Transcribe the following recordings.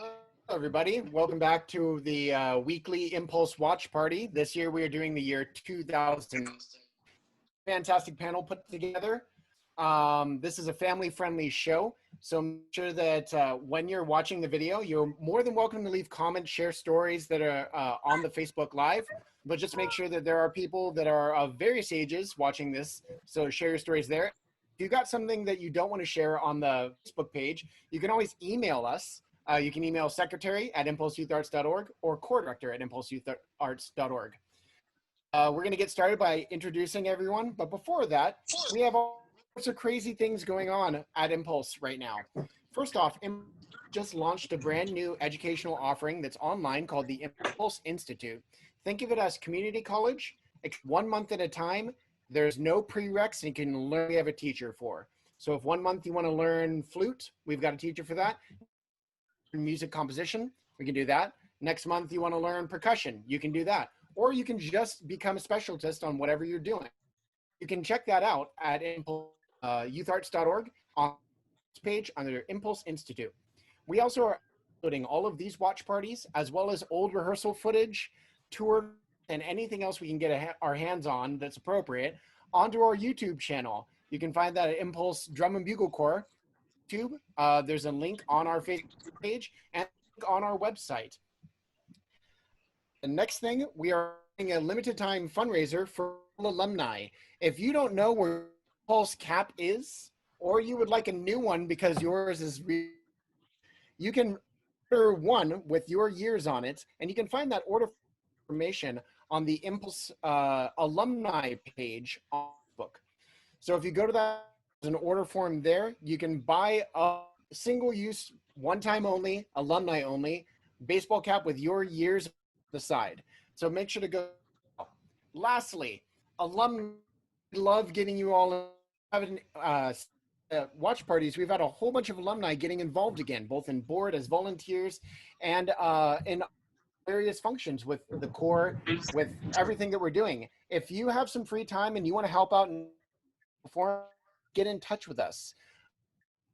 Hello, everybody. Welcome back to the weekly Impulse Watch Party. This year we are doing the year 2000. Fantastic panel put together. This is a family-friendly show, so make sure that when you're watching the video, you're more than welcome to leave comments, share stories that are on the Facebook Live, but just make sure that there are people that are of various ages watching this, so share your stories there. If you got something that you don't want to share on the Facebook page, you can always email us. You can email secretary@impulseyouth.org or core director at impulseyouth.org. We're going to get started by introducing everyone, but before that, we have all sorts of crazy things going on at Impulse right now. First off, Impulse just launched a brand new educational offering that's online called the Impulse Institute. Think of it as community college. It's 1 month at a time. There's no prereqs, and you can learn. We have a teacher for. So if 1 month you want to learn flute, we've got a teacher for that. Music composition, we can do that. Next month you want to learn percussion, you can do that. Or you can just become a specialist on whatever you're doing. You can check that out at youtharts.org on this page under Impulse Institute. We also are uploading all of these watch parties as well as old rehearsal footage, tour, and anything else we can get our hands on that's appropriate onto our YouTube channel. You can find that at Impulse Drum and Bugle Corps YouTube. There's a link on our Facebook page and on our website. The next thing, we are doing a limited time fundraiser for alumni. If you don't know where Pulse Cap is, or you would like a new one because yours is, you can order one with your years on it, and you can find that order information on the Impulse alumni page on Facebook. So if you go to that, there's an order form there. You can buy a single use, one time only, alumni only, baseball cap with your years on the side. So make sure to go. Lastly, alumni, love getting you all having watch parties. We've had a whole bunch of alumni getting involved again, both in board as volunteers and in various functions with the Corps, with everything that we're doing. If you have some free time and you want to help out and perform, get in touch with us.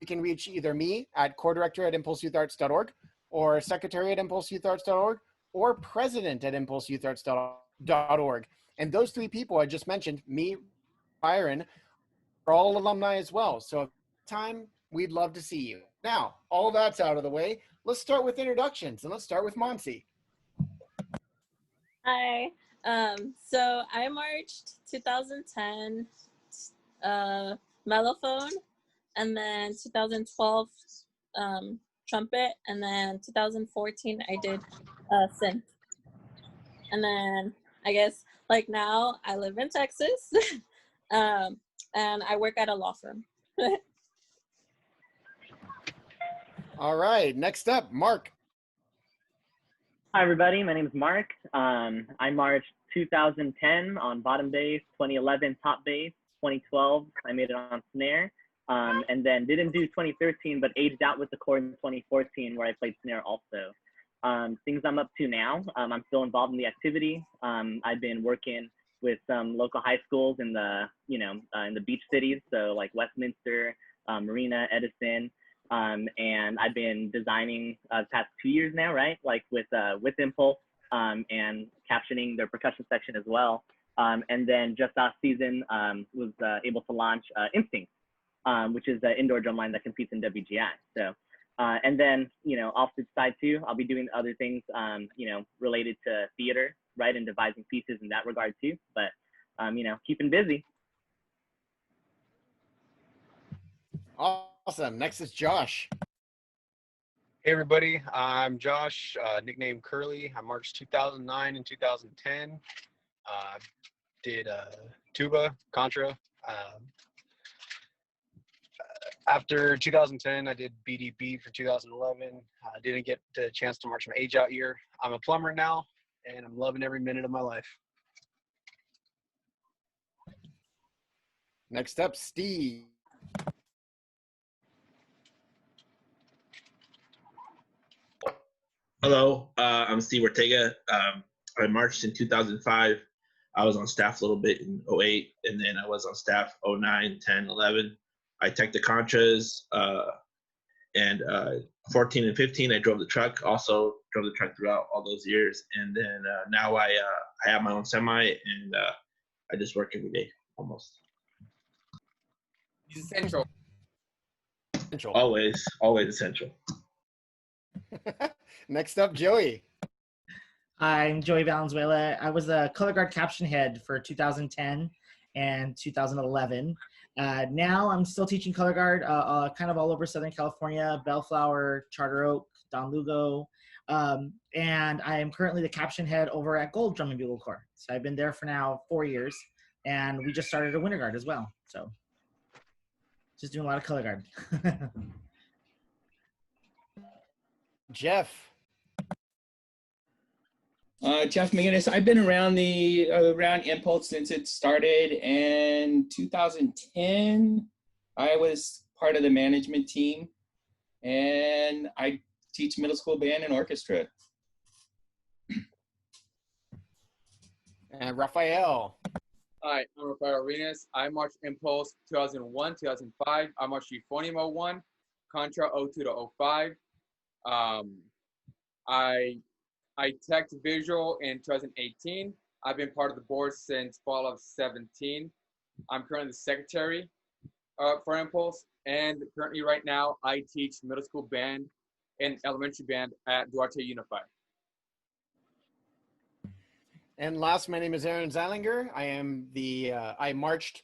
You can reach either me at core director at impulseyoutharts.org or secretary at impulseyoutharts.org or president at impulseyoutharts.org. And those three people I just mentioned, me, Byron, are all alumni as well. So if time, we'd love to see you. Now, all that's out of the way. Let's start with introductions, and let's start with Monsi. Hi. So I marched 2010 mellophone, and then 2012 trumpet, and then 2014 I did synth. And then I guess like now I live in Texas and I work at a law firm. All right, next up, Mark. Hi, everybody. My name is Mark. I marched 2010 on bottom bass, 2011 top bass, 2012 I made it on snare, and then didn't do 2013, but aged out with the Corps in 2014 where I played snare also. Things I'm up to now, I'm still involved in the activity. I've been working with some local high schools in the, in the beach cities, so like Westminster, Marina, Edison. And I've been designing the past 2 years now, right? Like with Impulse and captioning their percussion section as well. And then just last season was able to launch Instinct, which is the indoor drumline that competes in WGI. So, and then, off to the side too, I'll be doing other things, related to theater, right? And devising pieces in that regard too. But, keeping busy. Awesome. Next is Josh. Hey everybody, I'm Josh, nickname Curly. I marched 2009 and 2010. Did tuba, contra. After 2010, I did BDP for 2011. Didn't get the chance to march my age out year. I'm a plumber now, and I'm loving every minute of my life. Next up, Steve. Hello, I'm Steve Ortega. I marched in 2005. I was on staff a little bit in 08, and then I was on staff 09, 10, 11. I teched the contras and 14 and 15, I drove the truck. Also drove the truck throughout all those years, and then now I have my own semi, and I just work every day almost. He's essential. Essential. Always essential. Next up, Joey. I'm Joey Valenzuela. I was a color guard caption head for 2010 and 2011. Now I'm still teaching color guard kind of all over Southern California, Bellflower, Charter Oak, Don Lugo. And I am currently the caption head over at Gold Drum and Bugle Corps. So I've been there for now 4 years, and we just started a winter guard as well. So just doing a lot of color guard. Jeff. Jeff McGinnis. I've been around around Impulse since it started in 2010. I was part of the management team, and I teach middle school band and orchestra. And Raphael. Hi, I'm Rafael Arenas. I marched Impulse 2001, 2005. I marched Euphonium 01, Contra 02 to 05. I teched visual in 2018. I've been part of the board since fall of 17. I'm currently the secretary for Impulse, and currently right now I teach middle school band and elementary band at Duarte Unified. And last, my name is Aaron Zeilinger. I am I marched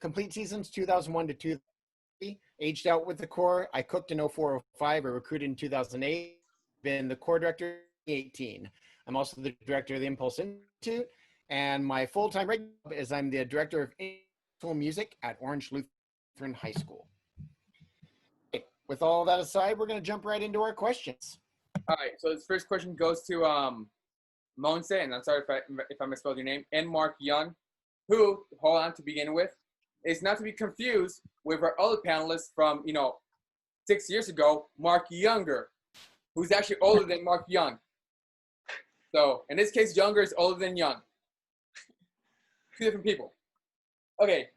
complete seasons 2001 to 2003, aged out with the Corps. I cooked in 04, 05. I recruited in 2008. Been the Corps director 2018. I'm also the director of the Impulse Institute, and my full-time regular job is I'm the director of instrumental music at Orange Lutheran High School. Okay, with all that aside, we're going to jump right into our questions. All right, so this first question goes to Monse, and I'm sorry if I misspelled your name, and Mark Young, who, hold on, to begin with, is not to be confused with our other panelists from, 6 years ago, Mark Younger, who's actually older than Mark Young. So in this case, Younger is older than Young. Two different people. Okay.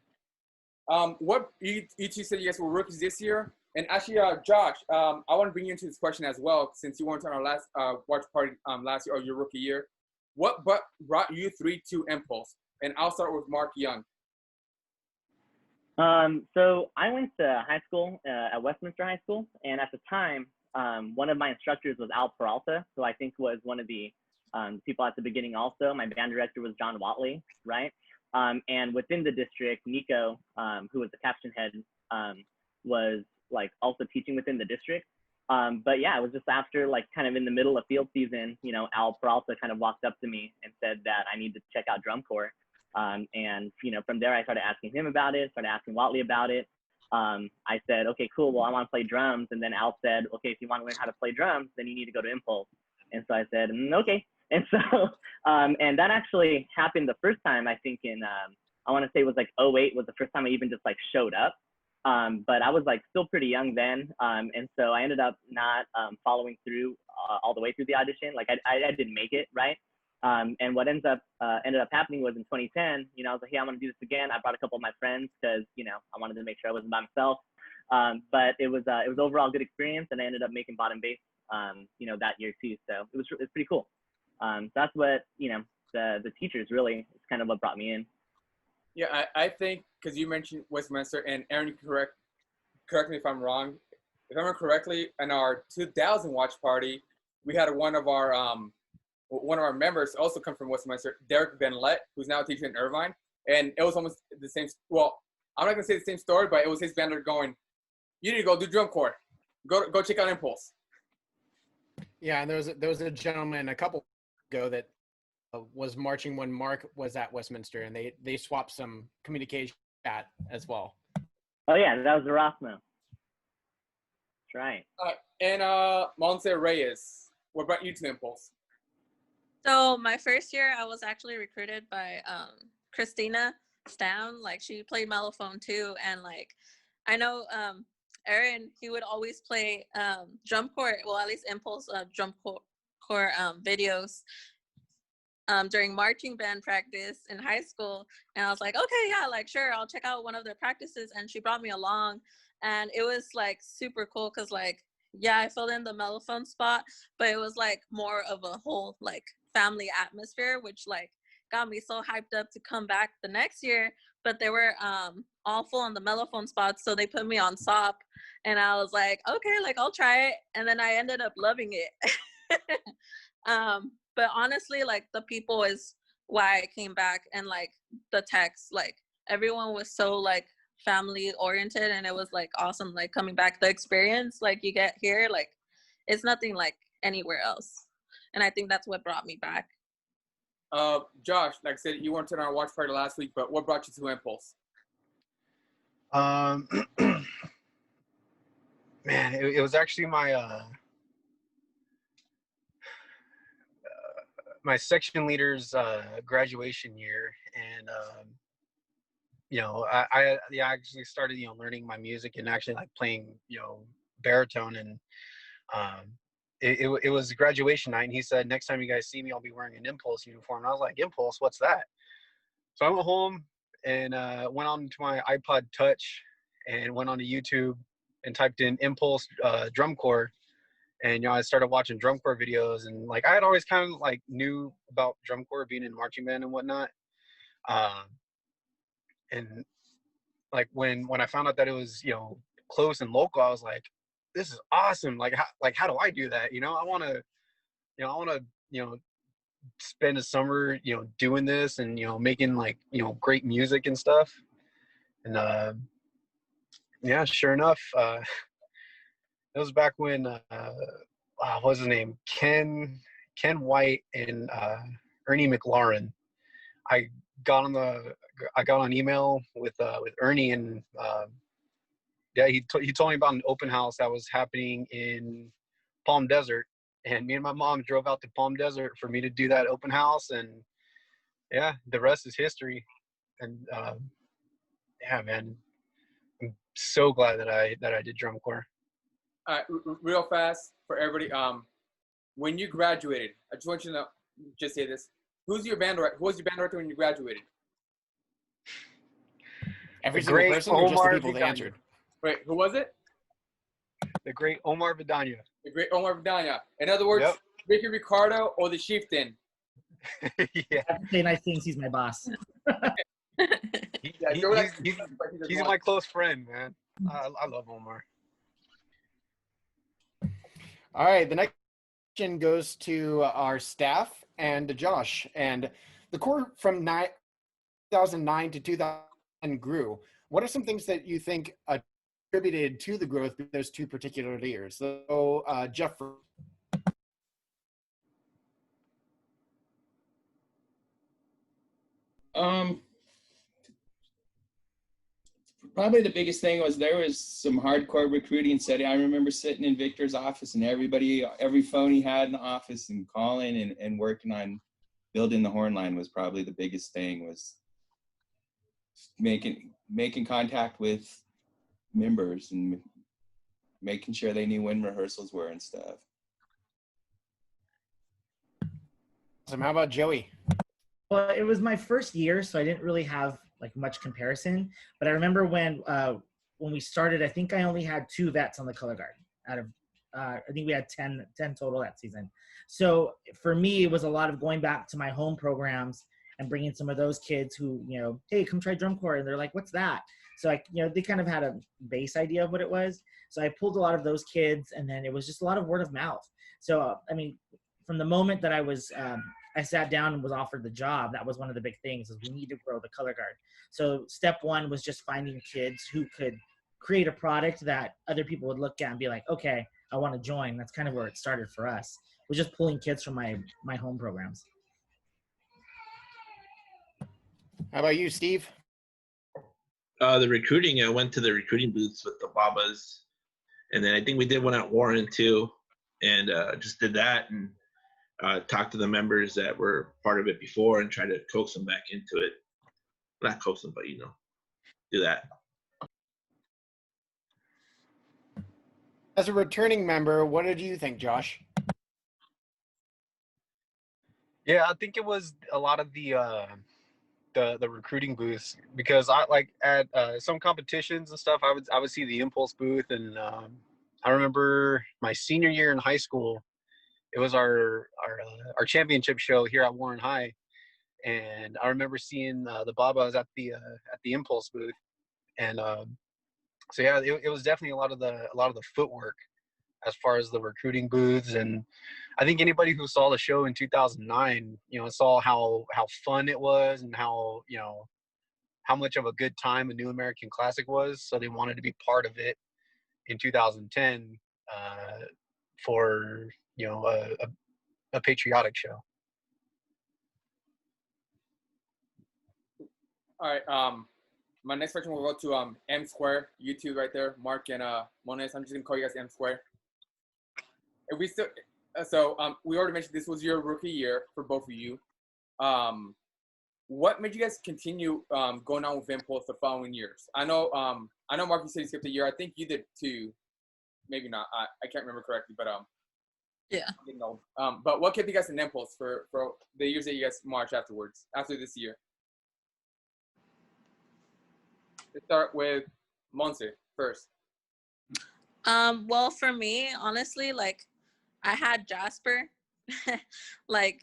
What you two said you guys were rookies this year, and actually, Josh, I want to bring you into this question as well, since you weren't on our last watch party last year or your rookie year. What brought you three to Impulse? And I'll start with Mark Young. So I went to high school at Westminster High School, and at the time, one of my instructors was Al Peralta, who I think was one of the people at the beginning also. My band director was John Watley, right? And within the district, Nico, who was the caption head, was like also teaching within the district. But yeah, it was just after like kind of in the middle of field season, Al Peralta kind of walked up to me and said that I need to check out drum corps. And from there, I started asking him about it, started asking Watley about it. I said, okay, cool. Well, I want to play drums. And then Al said, okay, if you want to learn how to play drums, then you need to go to Impulse. And so I said, okay. And so, and that actually happened the first time, I think in, I want to say it was like 08 was the first time I even just like showed up. But I was like still pretty young then. And so I ended up not following through all the way through the audition. Like I didn't make it, right? And what ended up happening was in 2010, I was like, hey, I want to do this again. I brought a couple of my friends because, I wanted to make sure I wasn't by myself. But it was overall a good experience, and I ended up making bottom bass, that year too. So it was pretty cool. So that's what, the teachers really is kind of what brought me in. Yeah, I think, because you mentioned Westminster, and Aaron, you correct me if I'm wrong. If I remember correctly, in our 2000 watch party, we had one of our members also come from Westminster, Derek Van Lett, who's now teaching in Irvine. And it was almost the same, well, I'm not going to say the same story, but it was his band going, you need to go do drum corps. Go check out Impulse. Yeah, and there was a gentleman a couple ago that was marching when Mark was at Westminster, and they swapped some communication chat as well. Oh yeah, that was Erasmo. That's right. And Monse Reyes, what brought you to Impulse? So my first year, I was actually recruited by Christina Stam. Like, she played mellophone too, and like I know Aaron, he would always play drum corps, well, at least Impulse drum corps videos during marching band practice in high school. And I was like, okay, yeah, like sure, I'll check out one of their practices. And she brought me along, and it was like super cool because like yeah, I filled in the mellophone spot, but it was like more of a whole like family atmosphere, which like got me so hyped up to come back the next year. But they were all full on the mellophone spots, so they put me on SOP, and I was like, okay, like I'll try it, and then I ended up loving it. But honestly, like the people is why I came back, and like the text, like everyone was so like family oriented, and it was like awesome, like coming back. The experience like you get here, like it's nothing like anywhere else, and I think that's what brought me back. Josh, like I said, you weren't in our watch party last week, but what brought you to Impulse? Man, it was actually my section leader's graduation year, and you know, I actually started, you know, learning my music and actually like playing, you know, baritone, and um, it was graduation night, and he said, next time you guys see me, I'll be wearing an Impulse uniform. And I was like, Impulse, what's that? So I went home and went on to my iPod Touch and went on to YouTube and typed in Impulse drum corps. And, you know, I started watching drum corps videos, and like I had always kind of like knew about drum corps being in marching band and whatnot. And like when I found out that it was, you know, close and local, I was like, this is awesome. Like how do I do that? You know, I want to, you know, spend a summer, you know, doing this and, you know, making like, you know, great music and stuff. And yeah, sure enough, it was back when what was his name? Ken White and Ernie McLaurin. I got on email with Ernie, and yeah, he told me about an open house that was happening in Palm Desert, and me and my mom drove out to Palm Desert for me to do that open house, and yeah, the rest is history. And yeah, man, I'm so glad that I did drum corps. Real fast for everybody. When you graduated, I just want you to know, just say this. Who was your band director when you graduated? Every The single great person, or just the Omar people that Vidania. answered? Wait, who was it? The great Omar Vidania. The great Omar Vidania. In other words, Yep. Ricky Ricardo or the Chieftain. Yeah. I have to say nice things. He's my boss. He's my close friend, man. I love Omar. All right, the next question goes to our staff and to Josh. And the corps from 2009 to 2010 grew. What are some things that you think attributed to the growth of those two particular years? So, Jeff. Probably the biggest thing was there was some hardcore recruiting setting. I remember sitting in Victor's office, and every phone he had in the office and calling and working on building the horn line was probably the biggest thing, was making contact with members and making sure they knew when rehearsals were and stuff. Awesome. How about Joey? Well, it was my first year, so I didn't really have like much comparison. But I remember when we started, I think I only had 2 vets on the color guard out of I think we had 10 total that season. So for me, it was a lot of going back to my home programs and bringing some of those kids who, you know, hey, come try drum corps, and they're like, what's that? So I, you know, they kind of had a base idea of what it was. So I pulled a lot of those kids, and then it was just a lot of word of mouth. So I mean, from the moment that I sat down and was offered the job, that was one of the big things, is we need to grow the color guard. So step one was just finding kids who could create a product that other people would look at and be like, okay, I want to join. That's kind of where it started for us. It was just pulling kids from my home programs. How about you, Steve? The recruiting, I went to the recruiting booths with the Babas, and then I think we did one at Warren too, and just did that and talked to the members that were part of it before and tried to coax them back into it. Not coax them, but, you know, do that. As a returning member, what did you think, Josh? Yeah, I think it was a lot of the recruiting booths, because I like at some competitions and stuff, I would see the Impulse booth, and I remember my senior year in high school. It was our championship show here at Warren High, and I remember seeing the Babas at the Impulse booth, and so yeah, it was definitely a lot of the footwork as far as the recruiting booths. And I think anybody who saw the show in 2009, saw how fun it was and how how much of a good time a New American Classic was. So they wanted to be part of it in 2010 for a patriotic show. All right. My next question will go to M Square, you two right there, Mark and Mones. I'm just gonna call you guys M Square. If we still, we already mentioned this was your rookie year for both of you. What made you guys continue going on with Impulse the following years? I know Mark, you said you skipped a year. I think you did too. Maybe not. I can't remember correctly, but Yeah. you know. But what kept you guys in Impulse for the years that you guys marched afterwards, after this year? Let's start with Monse first. Well, for me, honestly, like I had Jasper, like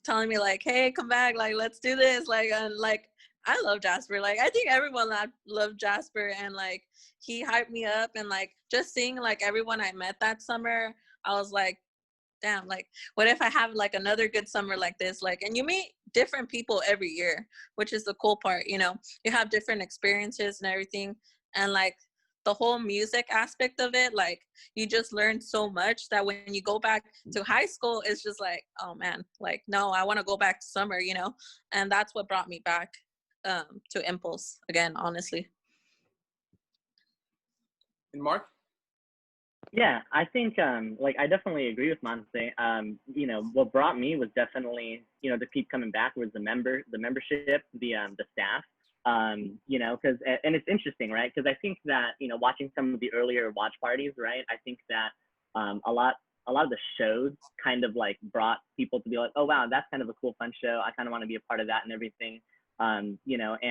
telling me like, "Hey, come back! Like, let's do this!" Like, and like I love Jasper. Like, I think everyone loved Jasper, and like he hyped me up, and like just seeing like everyone I met that summer, I was like, damn, like what if I have like another good summer like this? Like, and you meet different people every year, which is the cool part. You have different experiences and everything, and like the whole music aspect of it, like you just learn so much that when you go back to high school, it's just like, oh man, like no, I want to go back to summer, and that's what brought me back to Impulse again, honestly. And Mark? Yeah, I think like I definitely agree with Monse. What brought me was definitely, to keep coming back was the membership, the staff. Because and it's interesting, right? Because I think that watching some of the earlier watch parties, right? I think that a lot of the shows kind of like brought people to be like, oh wow, that's kind of a cool fun show. I kind of want to be a part of that and everything. And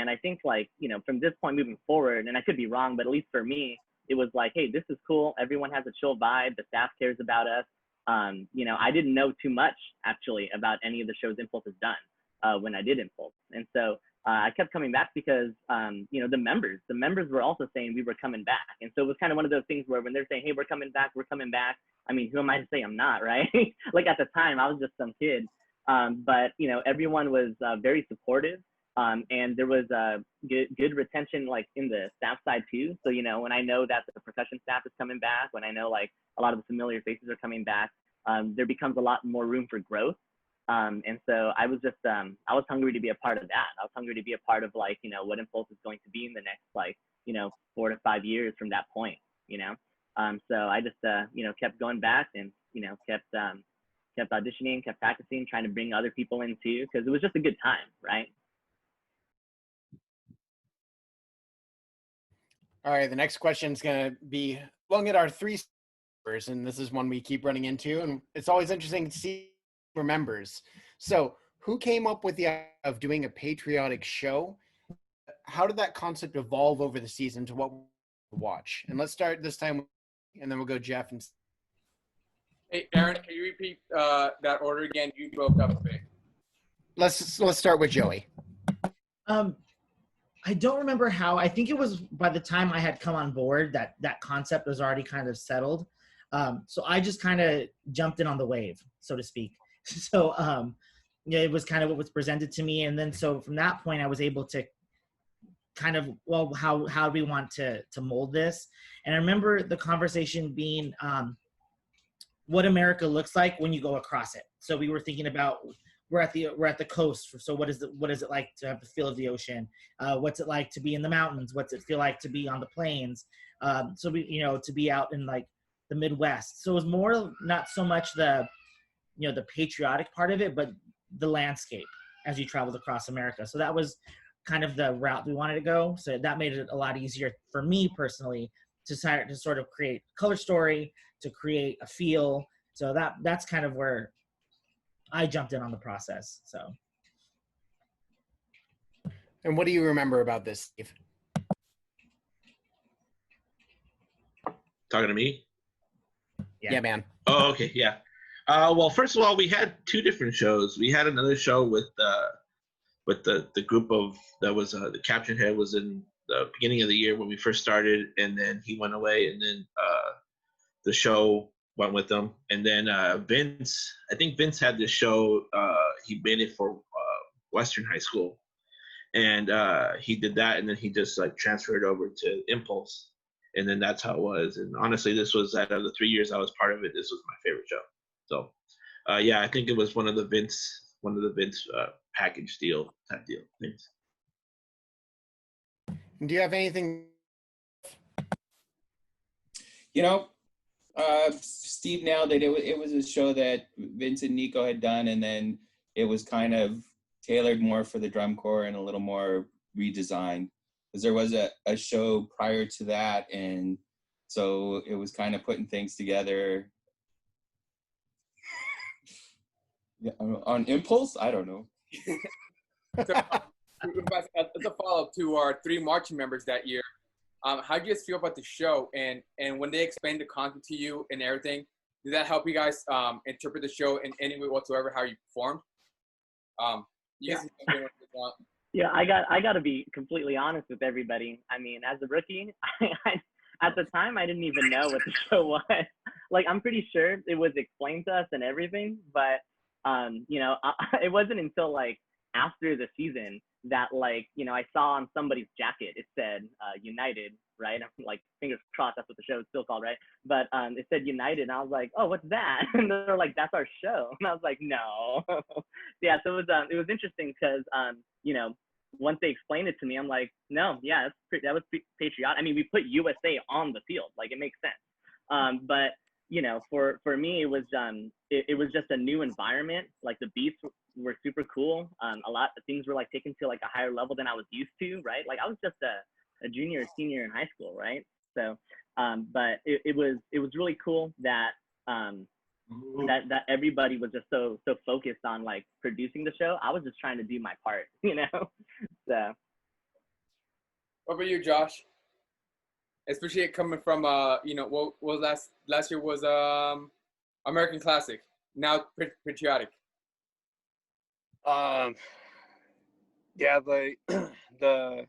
I think like from this point moving forward, and I could be wrong, but at least for me, it was like, hey, this is cool. Everyone has a chill vibe. The staff cares about us. I didn't know too much actually about any of the shows Impulse has done when I did Impulse. And so I kept coming back because, the members were also saying we were coming back. And so it was kind of one of those things where when they're saying, hey, we're coming back. I mean, who am I to say I'm not, right? Like at the time, I was just some kid. But everyone was very supportive. And there was good retention like in the staff side too. So, when I know that the percussion staff is coming back, when I know like a lot of the familiar faces are coming back, there becomes a lot more room for growth. And so I was just, I was hungry to be a part of that. I was hungry to be a part of like, what Impulse is going to be in the next like, 4 to 5 years from that point, So I just, kept going back and, kept auditioning, kept practicing, trying to bring other people in too, because it was just a good time, right? All right, the next question is going to be looking at our three members, and this is one we keep running into, and it's always interesting to see who remembers. So, who came up with the idea of doing a patriotic show? How did that concept evolve over the season to what we watch? And let's start this time, and then we'll go Jeff and. Hey, Aaron, can you repeat that order again? You broke up a bit. Let's start with Joey. I don't remember how. I think it was by the time I had come on board that concept was already kind of settled. So I just kind of jumped in on the wave, so to speak. So it was kind of what was presented to me, and then so from that point, I was able to kind of, well, how do we want to mold this? And I remember the conversation being what America looks like when you go across it. So we were thinking about. We're at the coast. So what is it like to have the feel of the ocean? What's it like to be in the mountains? What's it feel like to be on the plains? So we, to be out in like the Midwest. So it was more not so much the patriotic part of it, but the landscape as you traveled across America. So that was kind of the route we wanted to go. So that made it a lot easier for me personally to sort of create color story, to create a feel. So that's kind of where I jumped in on the process. So. And what do you remember about this, Steve? Talking to me? Yeah, man. Oh, okay, yeah. Well, first of all, we had two different shows. We had another show with the group of that was the caption head was in the beginning of the year when we first started, and then he went away, and then the show went with them, and then Vince. I think Vince had this show. He made it for Western High School, and he did that, and then he just like transferred over to Impulse, and then that's how it was. And honestly, this was out of the 3 years I was part of it, this was my favorite show. So yeah, I think it was one of the Vince package deal type deal things. Do you have anything? You know, Steve nailed it. It was a show that Vince and Nico had done, and then it was kind of tailored more for the drum corps and a little more redesigned. Because there was a show prior to that, and so it was kind of putting things together. Yeah, on impulse? I don't know. So, as a follow-up to our 3 marching members that year, how do you guys feel about the show? And when they explained the content to you and everything, did that help you guys interpret the show in any way whatsoever, how you performed? You guys Yeah, I got to be completely honest with everybody. I mean, as a rookie, at the time, I didn't even know what the show was. Like, I'm pretty sure it was explained to us and everything, but, you know, it wasn't until, like, after the season that, like, you know, I saw on somebody's jacket, it said United, right? I'm like, fingers crossed, that's what the show is still called, right? But it said United, and I was like, oh, what's that? And they're like, that's our show. And I was like, no. Yeah, so it was interesting because, you know, once they explained it to me, I'm like, no, yeah, that was patriotic. I mean, we put USA on the field, like it makes sense. But you know, for me, it was just a new environment. Like the beats were super cool. A lot of things were like taken to like a higher level than I was used to, right? Like I was just a junior or senior in high school, right? So, but it was really cool that that everybody was just so focused on like producing the show. I was just trying to do my part, you know. So What about you, Josh? Especially it coming from you know, what was last year was American Classic, now patriotic. Yeah, the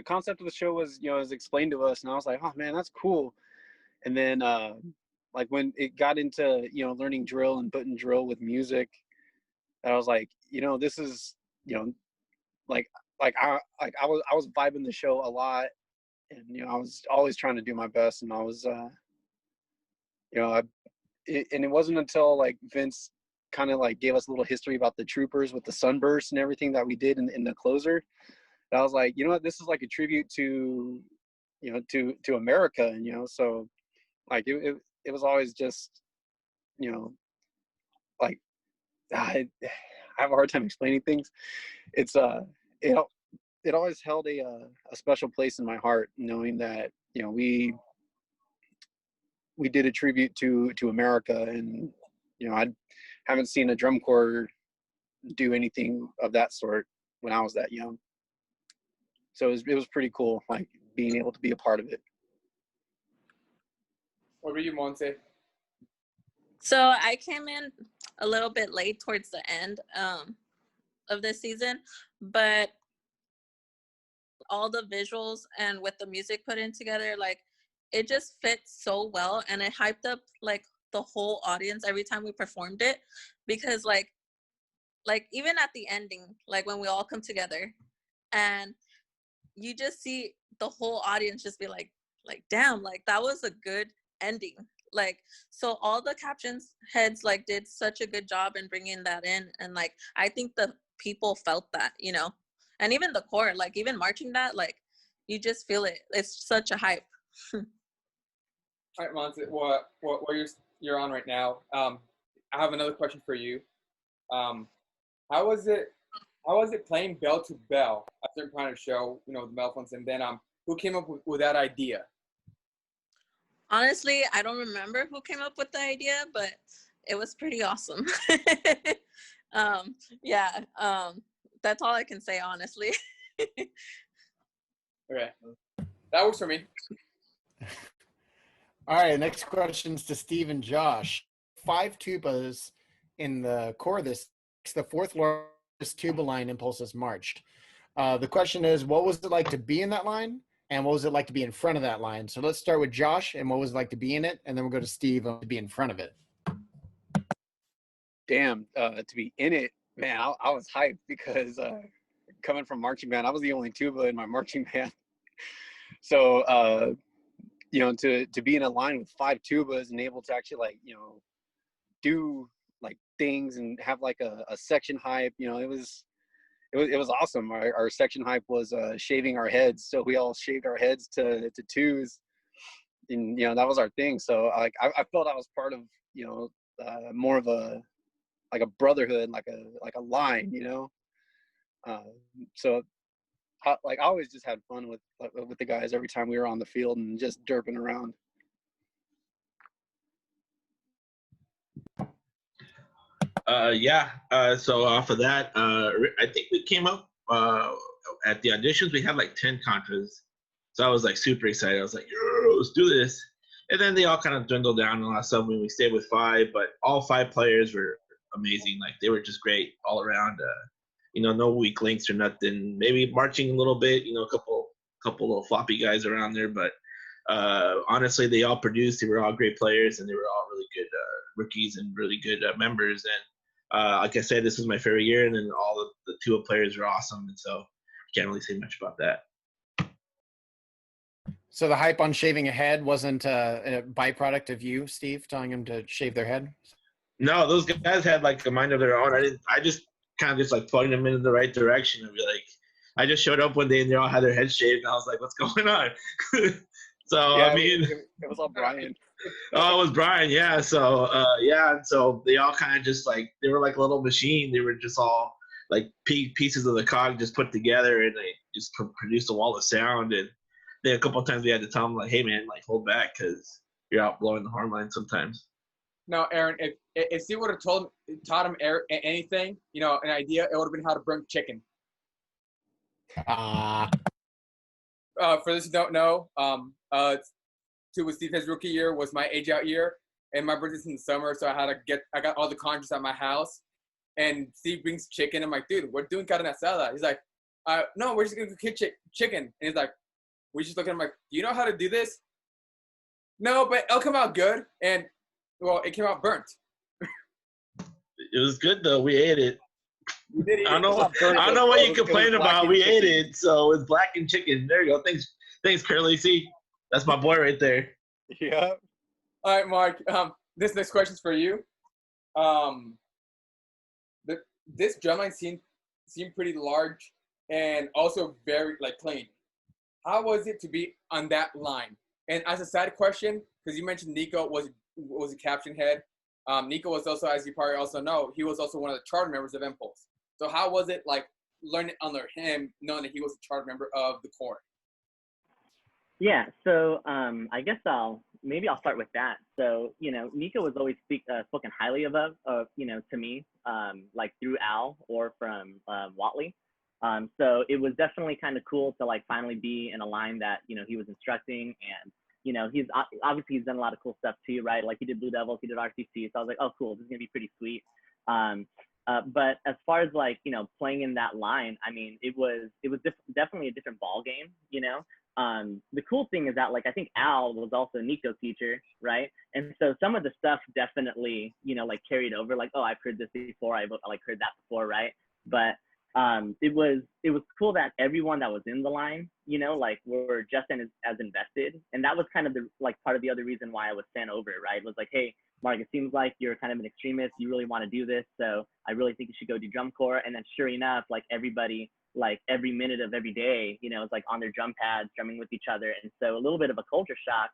concept of the show was, you know, was explained to us, and I was like, oh man, that's cool. And then like when it got into, you know, learning drill and putting drill with music, I was like, you know, this is, you know, I was vibing the show a lot, and you know, I was always trying to do my best, and I was you know, and it wasn't until like Vince kind of like gave us a little history about the troopers with the sunburst and everything that we did in the closer, that I was like, you know what, this is like a tribute to, you know, to America. And you know, so like it was always just, you know, like I have a hard time explaining things. It's it always held a special place in my heart, knowing that, you know, we did a tribute to America. And you know, I haven't seen a drum corps do anything of that sort when I was that young. So it was pretty cool, like being able to be a part of it. What about you, Monse? So I came in a little bit late towards the end of this season, but all the visuals and with the music put in together, like it just fits so well, and it hyped up like the whole audience every time we performed it, because like even at the ending, like when we all come together and you just see the whole audience just be like damn, like that was a good ending. Like, so all the captions heads like did such a good job in bringing that in, and like I think the people felt that, you know, and even the core, like even marching that, like you just feel it. It's such a hype. All right, Monse, what you're on right now. I have another question for you. How was it playing bell to bell at a certain kind of show, you know, the Melphones, and then who came up with that idea? Honestly, I don't remember who came up with the idea, but it was pretty awesome. Yeah, that's all I can say, honestly. Okay, that works for me. All right, next question's to Steve and Josh. 5 tubas in the core of this, the fourth largest tuba line Impulse has marched. The question is, what was it like to be in that line? And what was it like to be in front of that line? So let's start with Josh and what was it like to be in it? And then we'll go to Steve to be in front of it. Damn, to be in it, man, I was hyped because coming from marching band, I was the only tuba in my marching band. So, you know, to be in a line with 5 tubas and able to actually like, you know, do like things and have like a section hype, you know, it was awesome. Our section hype was shaving our heads, so we all shaved our heads to twos, and you know that was our thing. So like I felt I was part of, you know, more of a like a brotherhood, like a line, you know. So I always just had fun with the guys every time we were on the field and just derping around. Yeah. So off of that, I think we came up at the auditions. We had like 10 contras, so I was like super excited. I was like, "Yo, let's do this!" And then they all kind of dwindled down. And last summer we stayed with 5, but all 5 players were amazing. Like they were just great all around. You know, no weak links or nothing. Maybe marching a little bit. You know, a couple little floppy guys around there, but honestly, they all produced. They were all great players, and they were all really good rookies and really good members. And like I said, this was my favorite year, and then all of the Tua players were awesome, and so I can't really say much about that. So the hype on shaving a head wasn't a byproduct of you, Steve, telling them to shave their head? No, those guys had like a mind of their own. I just kind of just like pointed them in the right direction and be like, I just showed up one day and they all had their heads shaved, and I was like, what's going on? So Yeah, I mean, it was all Brian. Oh, it was Brian, yeah. So yeah, and so they all kind of just like they were like a little machine. They were just all like pieces of the cog just put together, and they just produced a wall of sound. And then a couple of times we had to tell them like, "Hey, man, like hold back because you're out blowing the horn line sometimes." No, Aaron, if Steve would have taught him anything, you know, an idea, it would have been how to burn chicken. For those who don't know, with Steve's rookie year was my age out year, and my birthday's in the summer, so I got all the contras at my house, and Steve brings chicken. I'm like, dude, we're doing carne asada. He's like, no, we're just gonna cook chicken. And he's like, we just looking at him like, do you know how to do this? No, but it'll come out good. And well, it came out burnt. It was good though. We ate it. We did eat I don't know what you complain about. We ate it, so it's blackened chicken. There you go. Thanks, Curly. See, that's my boy right there. Yeah. All right, Mark. This next question's for you. This drumline seemed pretty large and also very like clean. How was it to be on that line? And as a side question, because you mentioned Nico was a caption head. Nico was also, as you probably also know, he was also one of the charter members of Impulse. So how was it like learning under him, knowing that he was a charter member of the core? Yeah, so I guess I'll start with that. So, you know, Nico was always spoken highly of, you know, to me, like through Al or from Watley. So it was definitely kind of cool to like finally be in a line that, you know, he was instructing, and, you know, he's done a lot of cool stuff too, right? Like he did Blue Devils, he did RCC. So I was like, oh, cool, this is gonna be pretty sweet. But as far as like, you know, playing in that line, I mean, it was definitely a different ball game, you know. The cool thing is that like I think Al was also Nico's teacher, right? And so some of the stuff definitely, you know, like carried over. Like, oh, I've heard this before. I've like heard that before, right? But it was cool that everyone that was in the line, you know, like were just as invested, and that was kind of the like part of the other reason why I was sent over, right? It was like, hey, Mark, it seems like you're kind of an extremist. You really want to do this, so I really think you should go do drum corps. And then sure enough, like everybody, like every minute of every day, you know, it's like on their drum pads, drumming with each other. And so a little bit of a culture shock.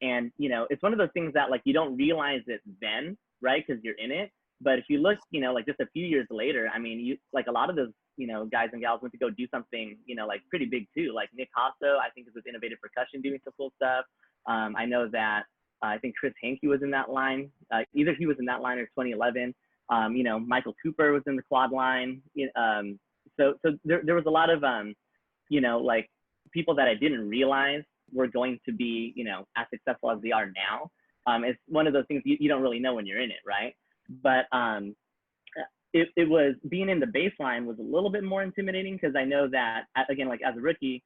And, you know, it's one of those things that like you don't realize it then, right? Because you're in it. But if you look, you know, like just a few years later, I mean, you like a lot of those, you know, guys and gals went to go do something, you know, like pretty big too. Like Nick Hasso, I think, is with Innovative Percussion doing some cool stuff. I know that I think Chris Hankey was in that line. Either he was in that line or 2011. You know, Michael Cooper was in the quad line. So there was a lot of, you know, like people that I didn't realize were going to be, you know, as successful as they are now. It's one of those things you don't really know when you're in it, right? But it was, being in the baseline was a little bit more intimidating, because I know that, again, like as a rookie,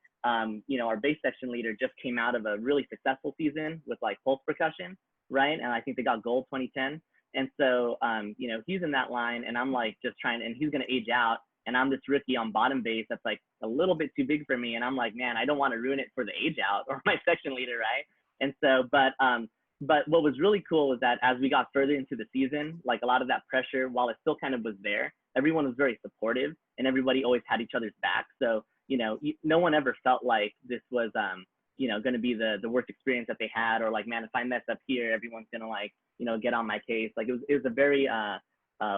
you know, our bass section leader just came out of a really successful season with like pulse percussion, right? And I think they got gold 2010. And so, you know, he's in that line, and I'm like just trying, and he's going to age out. And I'm this rookie on bottom bass that's like a little bit too big for me. And I'm like, man, I don't want to ruin it for the age out or my section leader, right? And so, but what was really cool was that as we got further into the season, like a lot of that pressure, while it still kind of was there, everyone was very supportive, and everybody always had each other's back. So, you know, no one ever felt like this was, you know, going to be the worst experience that they had, or like, man, if I mess up here, everyone's going to like, you know, get on my case. Like it was a very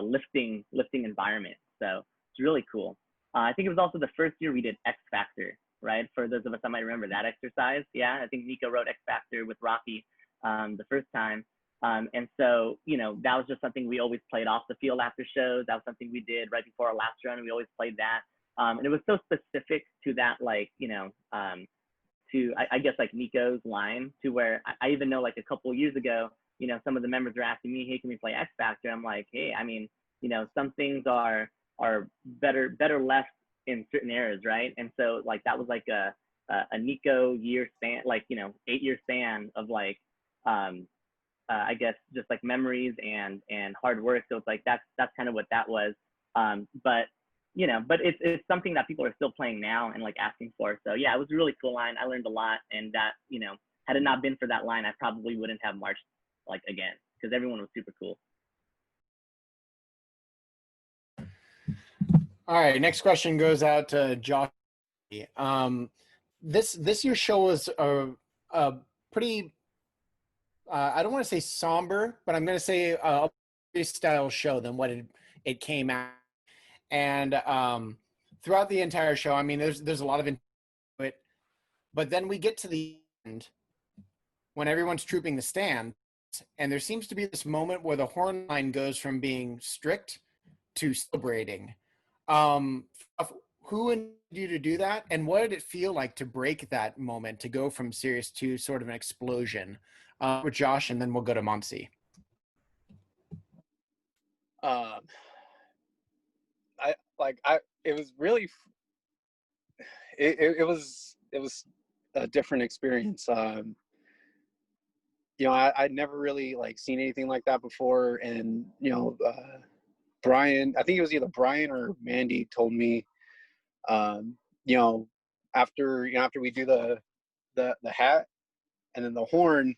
lifting environment. So it's really cool. I think it was also the first year we did X Factor, right? For those of us that might remember that exercise. Yeah, I think Nico wrote X Factor with Rocky the first time. And so, you know, that was just something we always played off the field after shows. That was something we did right before our last run. We always played that. And it was so specific to that, like, you know, to, I guess, like Nico's line, to where I even know like a couple of years ago, you know, some of the members were asking me, hey, can we play X Factor? I'm like, hey, I mean, you know, some things are better left in certain eras, right? And so like that was like a Nico year span, like, you know, 8-year span of like, I guess just like memories and hard work. So it's like that's kind of what that was. But you know, but it's something that people are still playing now and like asking for. So yeah, it was a really cool line. I learned a lot, and that, you know, had it not been for that line, I probably wouldn't have marched like again, because everyone was super cool. All right, next question goes out to Josh. This year's show was a pretty, I don't want to say somber, but I'm going to say a style show than what it came out. And throughout the entire show, I mean, there's a lot of it, but then we get to the end when everyone's trooping the stand, and there seems to be this moment where the horn line goes from being strict to celebrating. Who invited you to do that, and what did it feel like to break that moment, to go from serious to sort of an explosion? With Josh, and then we'll go to Monsi. It was really, it was a different experience. You know, I'd never really like seen anything like that before, and you know, Brian, I think it was either Brian or Mandy told me, you know, after we do the hat and then the horn,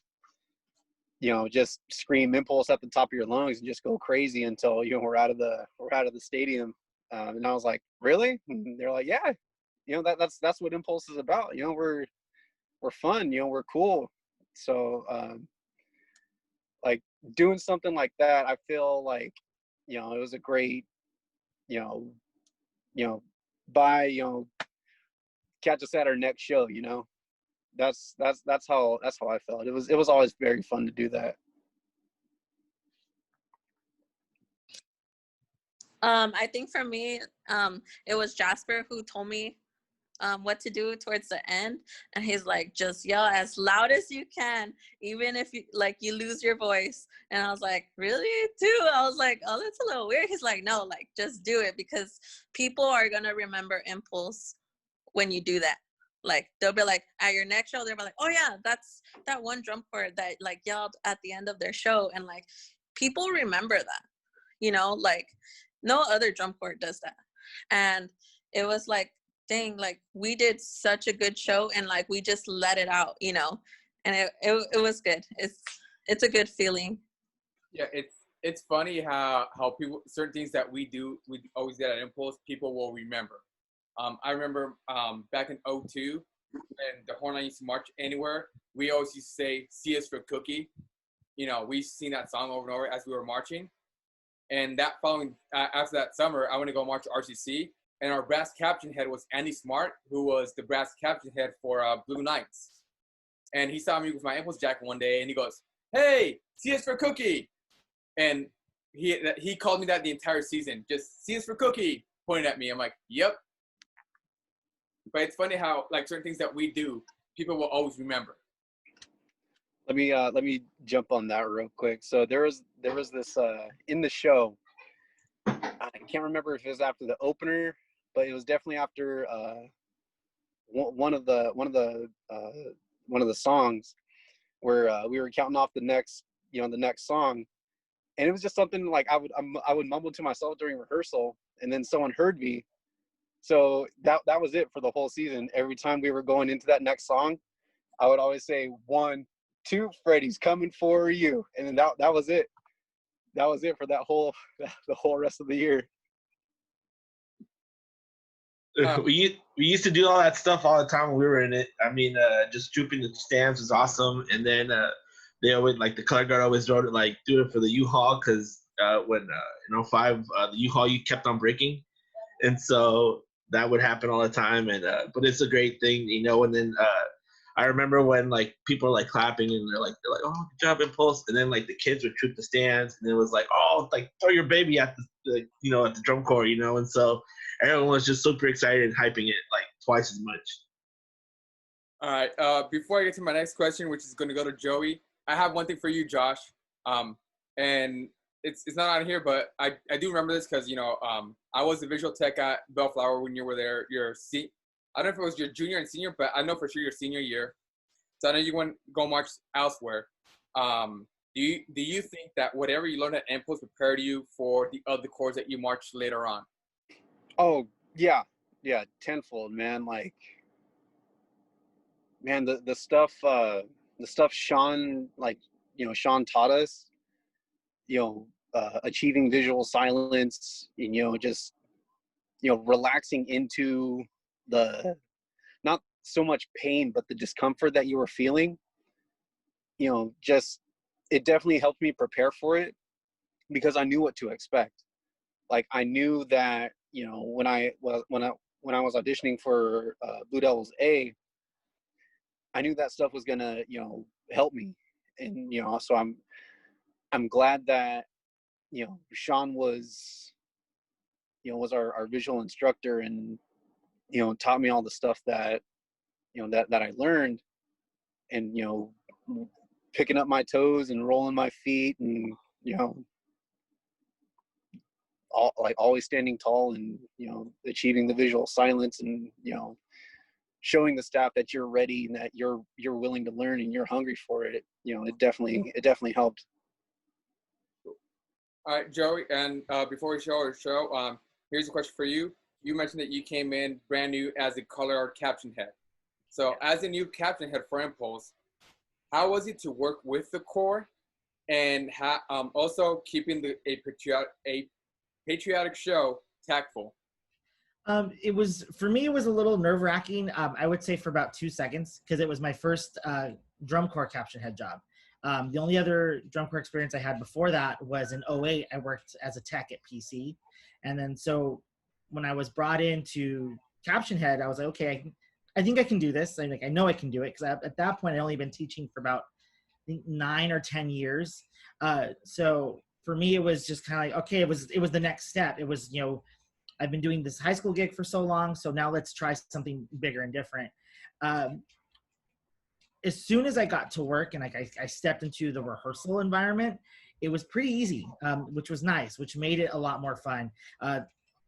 you know, just scream Impulse at the top of your lungs and just go crazy until, you know, we're out of the stadium. And I was like, really? And they're like, yeah, you know, that's what Impulse is about. You know, we're fun, you know, we're cool. So like doing something like that, I feel like, you know, it was a great, you know, bye, you know, catch us at our next show, you know. That's how I felt. It was always very fun to do that. I think for me, it was Jasper who told me what to do towards the end, and he's like, just yell as loud as you can, even if you lose your voice. And I was like, really too? I was like, oh, that's a little weird. He's like, no, like just do it, because people are gonna remember Impulse when you do that. Like they'll be like, at your next show, they'll be like, oh yeah, that's that one drum corps that like yelled at the end of their show. And like people remember that, you know, like no other drum corps does that. And it was like, dang, like we did such a good show, and like we just let it out, you know. And it was good. It's a good feeling. Yeah, it's funny how people, certain things that we always did at Impulse, people will remember. I remember back in 2002, when the horn line used to march anywhere, we always used to say, "See us for cookie." You know, we sing that song over and over as we were marching. And that following, after that summer, I went to go march to RCC, and our brass caption head was Andy Smart, who was the brass caption head for Blue Knights. And he saw me with my Impulse jacket one day, and he goes, "Hey, see us for cookie." And he called me that the entire season, just "See us for cookie," pointing at me. I'm like, yep. But it's funny how like certain things that we do, people will always remember? Let me jump on that real quick. So there was this in the show. I can't remember if it was after the opener, but it was definitely after one of the songs where we were counting off the next song, and it was just something like I would mumble to myself during rehearsal, and then someone heard me. So that was it for the whole season. Every time we were going into that next song, I would always say 1, 2, Freddie's coming for you, and then that was it. That was it for the whole rest of the year. We used to do all that stuff all the time when we were in it. I mean, just drooping the stands was awesome, and then they always the color guard always wrote it do it for the U-Haul because when in 05 the U-Haul you kept on breaking, and so that would happen all the time. And but it's a great thing, and then I remember when people are clapping and they're like oh good job Impulse, and then the kids would troop the stands and it was oh throw your baby at the at the drum corps, and so everyone was just super excited and hyping it twice as much. All right. Before I get to my next question, which is going to go to Joey, I have one thing for you, Josh. And it's not on here, but I do remember this because I was the visual tech at Bellflower when you were there. I don't know if it was your junior and senior, but I know for sure your senior year. So I know you went go march elsewhere. Do you think that whatever you learned at Impulse prepared you for the other corps that you marched later on? Oh yeah, tenfold, man. Man, the stuff Sean Sean taught us, achieving visual silence, and just relaxing into the not so much pain but the discomfort that you were feeling. Just it definitely helped me prepare for it because I knew what to expect. I knew that when I was auditioning for Blue Devils A, I knew that stuff was gonna help me, and so I'm glad that Sean was our visual instructor and taught me all the stuff that that I learned, and picking up my toes and rolling my feet and always standing tall and achieving the visual silence and showing the staff that you're ready and that you're willing to learn and you're hungry for it. It definitely helped. All right, Joey, and before we show our show, here's a question for you. You mentioned that you came in brand new as a color art caption head. So as a new caption head for Impulse, how was it to work with the corps and also keeping a patriotic show tactful? It was, for me, it was a little nerve-wracking. I would say for about 2 seconds because it was my first drum corps caption head job. The only other drum corps experience I had before that was in 2008. I worked as a tech at PC. And then so when I was brought into caption head, I was like, okay, I think I can do this. I know I can do it because at that point I'd only been teaching for about I think 9 or 10 years. So for me, it was just kind of okay, it was the next step. It was, I've been doing this high school gig for so long, so now let's try something bigger and different. As soon as I got to work and I stepped into the rehearsal environment, it was pretty easy, which was nice, which made it a lot more fun.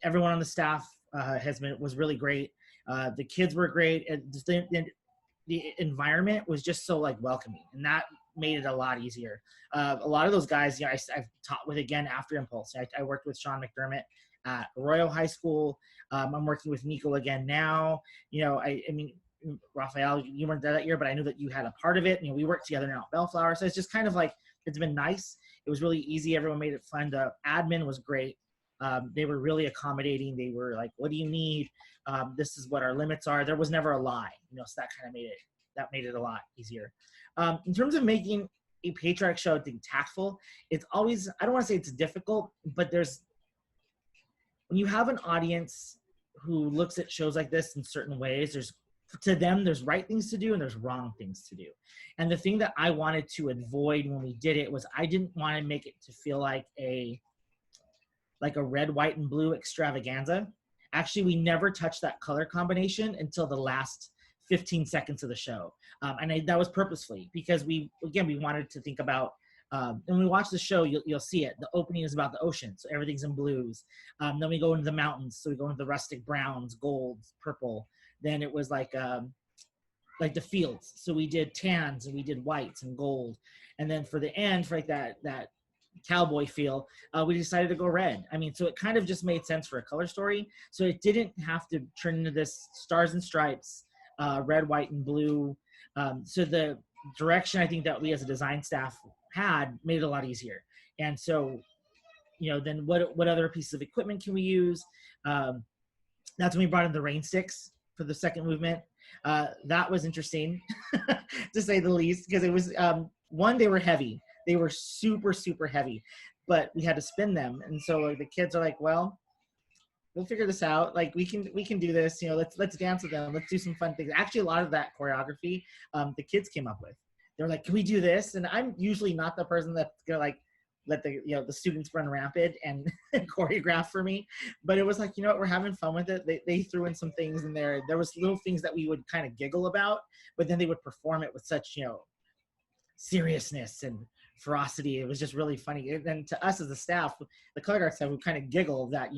Everyone on the staff was really great. The kids were great. And the environment was just so welcoming, and that made it a lot easier. A lot of those guys, I've taught with again after Impulse. I worked with Sean McDermott at Arroyo High School. I'm working with Nico again now. I mean, Raphael, you weren't there that year, but I knew that you had a part of it. We worked together now at Bellflower. So it's just kind of it's been nice. It was really easy. Everyone made it fun. The admin was great. They were really accommodating. They were like, what do you need? This is what our limits are. There was never a lie, so that kind of made it a lot easier. In terms of making a patriotic show, I think tactful, it's always, I don't want to say it's difficult, but when you have an audience who looks at shows like this in certain ways, there's right things to do and there's wrong things to do. And the thing that I wanted to avoid when we did it was I didn't want to make it to feel like a red, white, and blue extravaganza. Actually, we never touched that color combination until the last 15 seconds of the show. That was purposefully because we wanted to think about, and when we watch the show, you'll see it. The opening is about the ocean, so everything's in blues. Then we go into the mountains, so we go into the rustic browns, golds, purple. Then it was like the fields, so we did tans and we did whites and gold. And then for the end, for like that cowboy feel, we decided to go red. I mean, so it kind of just made sense for a color story. So it didn't have to turn into this stars and stripes, red, white, and blue. So the direction I think that we as a design staff had made it a lot easier. And so, then what other pieces of equipment can we use? That's when we brought in the rain sticks for the second movement. That was interesting to say the least, because it was, one, they were heavy. They were super, super heavy, but we had to spin them. And so like, the kids are like, well, we'll figure this out. Like we can do this, let's dance with them. Let's do some fun things. Actually, a lot of that choreography, the kids came up with. They're like, can we do this? And I'm usually not the person that's gonna like let the students run rampant and choreograph for me. But it was like, we're having fun with it. They threw in some things in there. There was little things that we would kind of giggle about, but then they would perform it with such, seriousness and ferocity. It was just really funny. And then to us as the staff, the color guard staff, would kind of giggle that,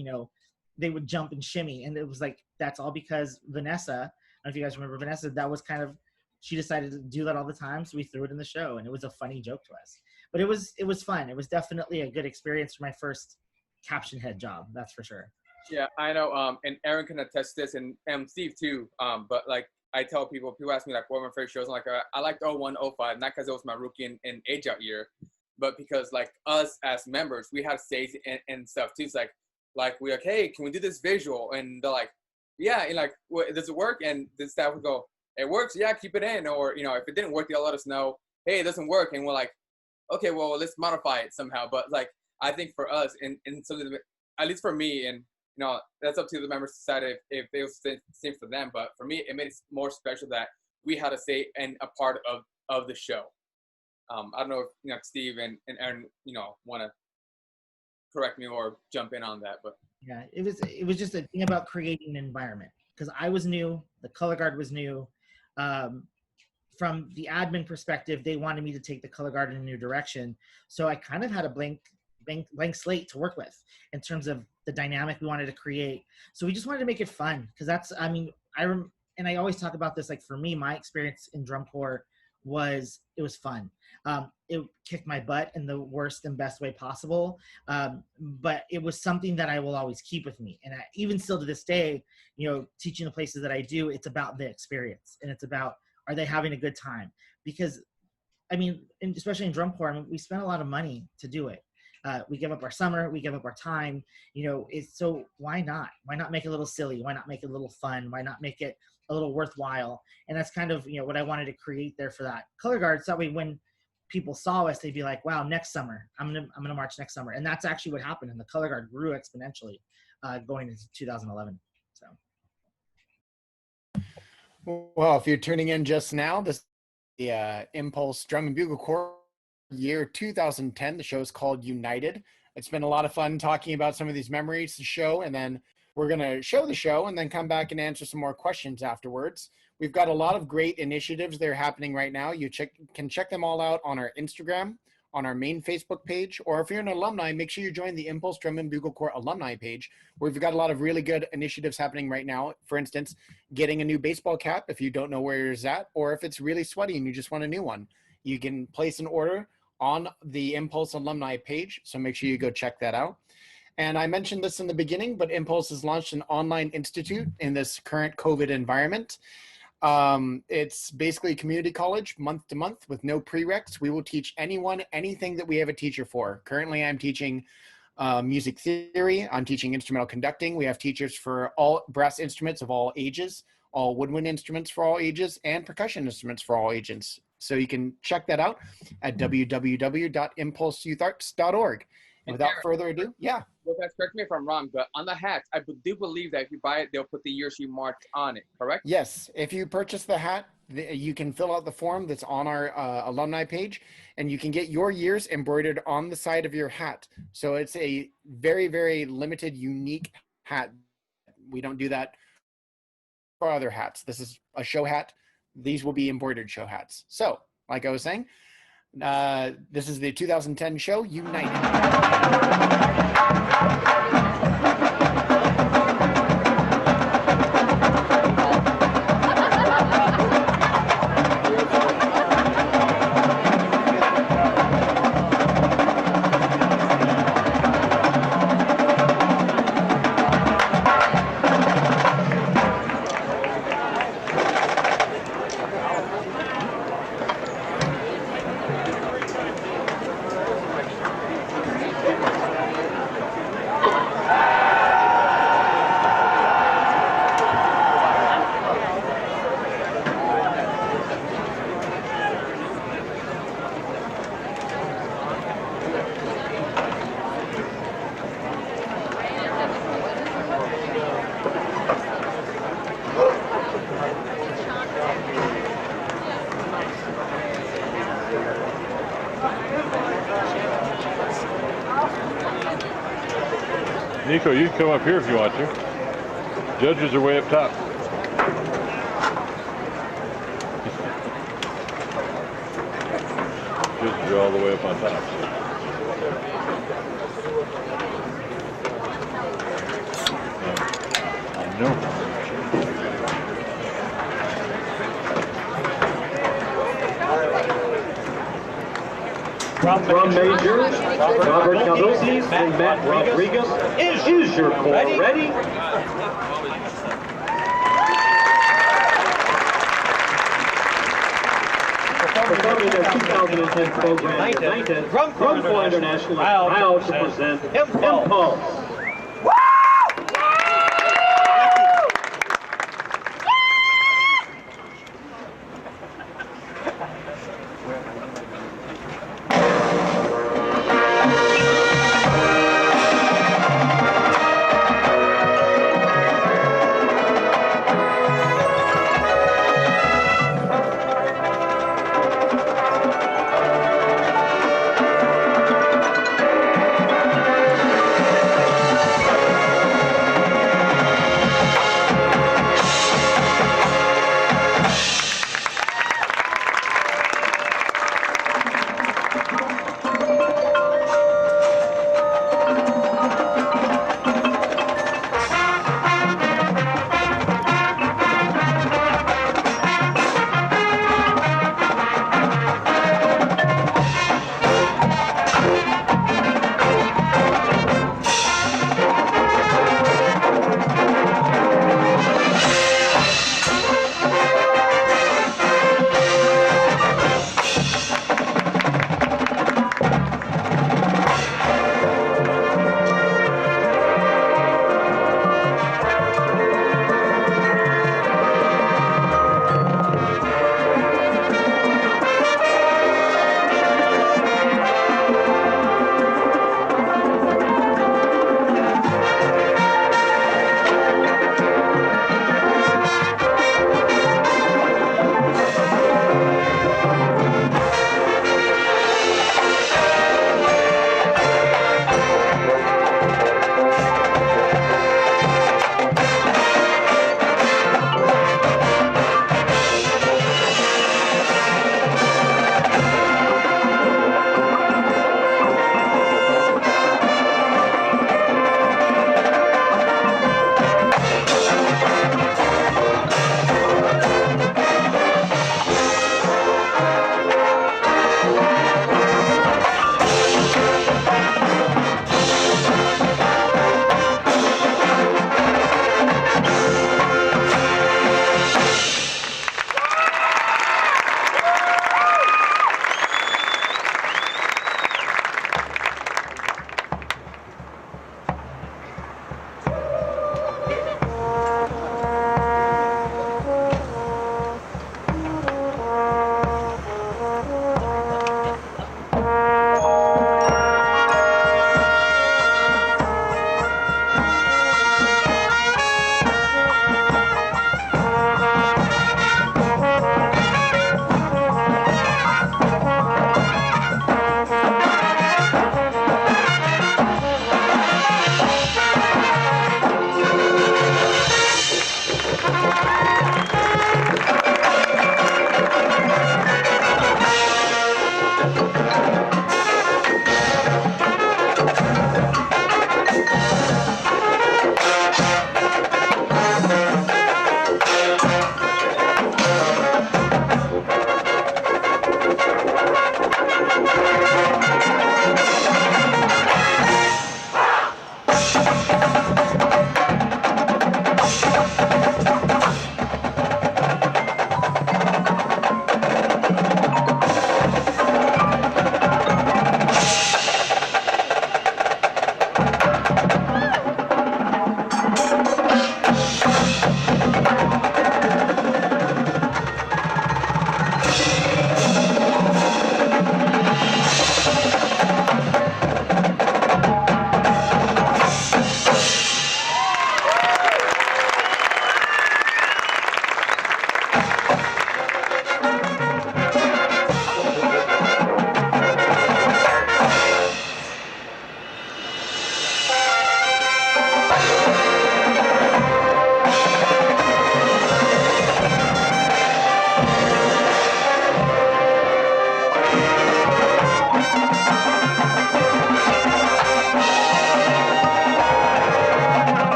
they would jump and shimmy. And it was like, that's all because Vanessa, I don't know if you guys remember Vanessa, that was kind of, she decided to do that all the time. So we threw it in the show and it was a funny joke to us. But it was fun. It was definitely a good experience for my first caption head job. That's for sure. Yeah, I know. And Aaron can attest to this, and Steve too. But like I tell people ask me like what my favorite shows. I'm like, I liked 01, 05, not because it was my rookie and age out year, but because like us as members, we have say and stuff too. It's like we're like, hey, can we do this visual? And they're like, yeah. And like, does it work? And the staff would go, it works. Yeah, keep it in. Or if it didn't work, they'll let us know. Hey, it doesn't work. And we're like, okay, well, let's modify it somehow. But like, I think for us and something, at least for me, and that's up to the members to decide if it was the same for them. But for me, it made it more special that we had a say and a part of the show. I don't know if Steve and Aaron want to correct me or jump in on that, but yeah, it was just a thing about creating an environment, because I was new, the color guard was new. From the admin perspective, they wanted me to take the color guard in a new direction, so I kind of had a blank slate to work with in terms of the dynamic we wanted to create. So we just wanted to make it fun, because that's, and I always talk about this, like for me, my experience in drum corps was, it was fun. It kicked my butt in the worst and best way possible. But it was something that I will always keep with me. And even still to this day, teaching the places that I do, it's about the experience, and it's about, are they having a good time? Because especially in drum corps, we spend a lot of money to do it. We give up our summer, we give up our time, so why not make it a little silly? Why not make it a little fun? Why not make it a little worthwhile? And that's kind of, what I wanted to create there for that color guard. So that way when people saw us, they'd be like, wow, next summer, I'm going to march next summer. And that's actually what happened. And the color guard grew exponentially going into 2011. So. Well, if you're tuning in just now, this is the Impulse Drum and Bugle Corps year 2010. The show is called United. It's been a lot of fun talking about some of these memories, the show, and then we're going to show the show and then come back and answer some more questions afterwards. We've got a lot of great initiatives that are happening right now. You can check them all out on our Instagram, on our main Facebook page, or if you're an alumni, make sure you join the Impulse Drum and Bugle Corps alumni page, where we've got a lot of really good initiatives happening right now. For instance, getting a new baseball cap if you don't know where yours at, or if it's really sweaty and you just want a new one. You can place an order on the Impulse alumni page, so make sure you go check that out. And I mentioned this in the beginning, but Impulse has launched an online institute in this current COVID environment. It's basically community college month to month with no prereqs. We will teach anyone anything that we have a teacher for. Currently, I'm teaching music theory. I'm teaching instrumental conducting. We have teachers for all brass instruments of all ages, all woodwind instruments for all ages, and percussion instruments for all ages. So you can check that out at www.impulseyouth.org. And without further ado, yeah. Well, guys, correct me if I'm wrong, but on the hats, I do believe that if you buy it, they'll put the year she marched on it, correct? Yes. If you purchase the hat, you can fill out the form that's on our alumni page, and you can get your years embroidered on the side of your hat. So it's a very, very limited, unique hat. We don't do that for other hats. This is a show hat these will be embroidered show hats. So, like I was saying, this is the 2010 show, United. Nico, you can come up here if you want to. Judges are way up top. Judges are all the way up on top. I know. From Majors, Robert Caldosis and Matt Rodriguez, is your call ready? Performing their 2010 program United, Drum Corps International is proud to present Impulse.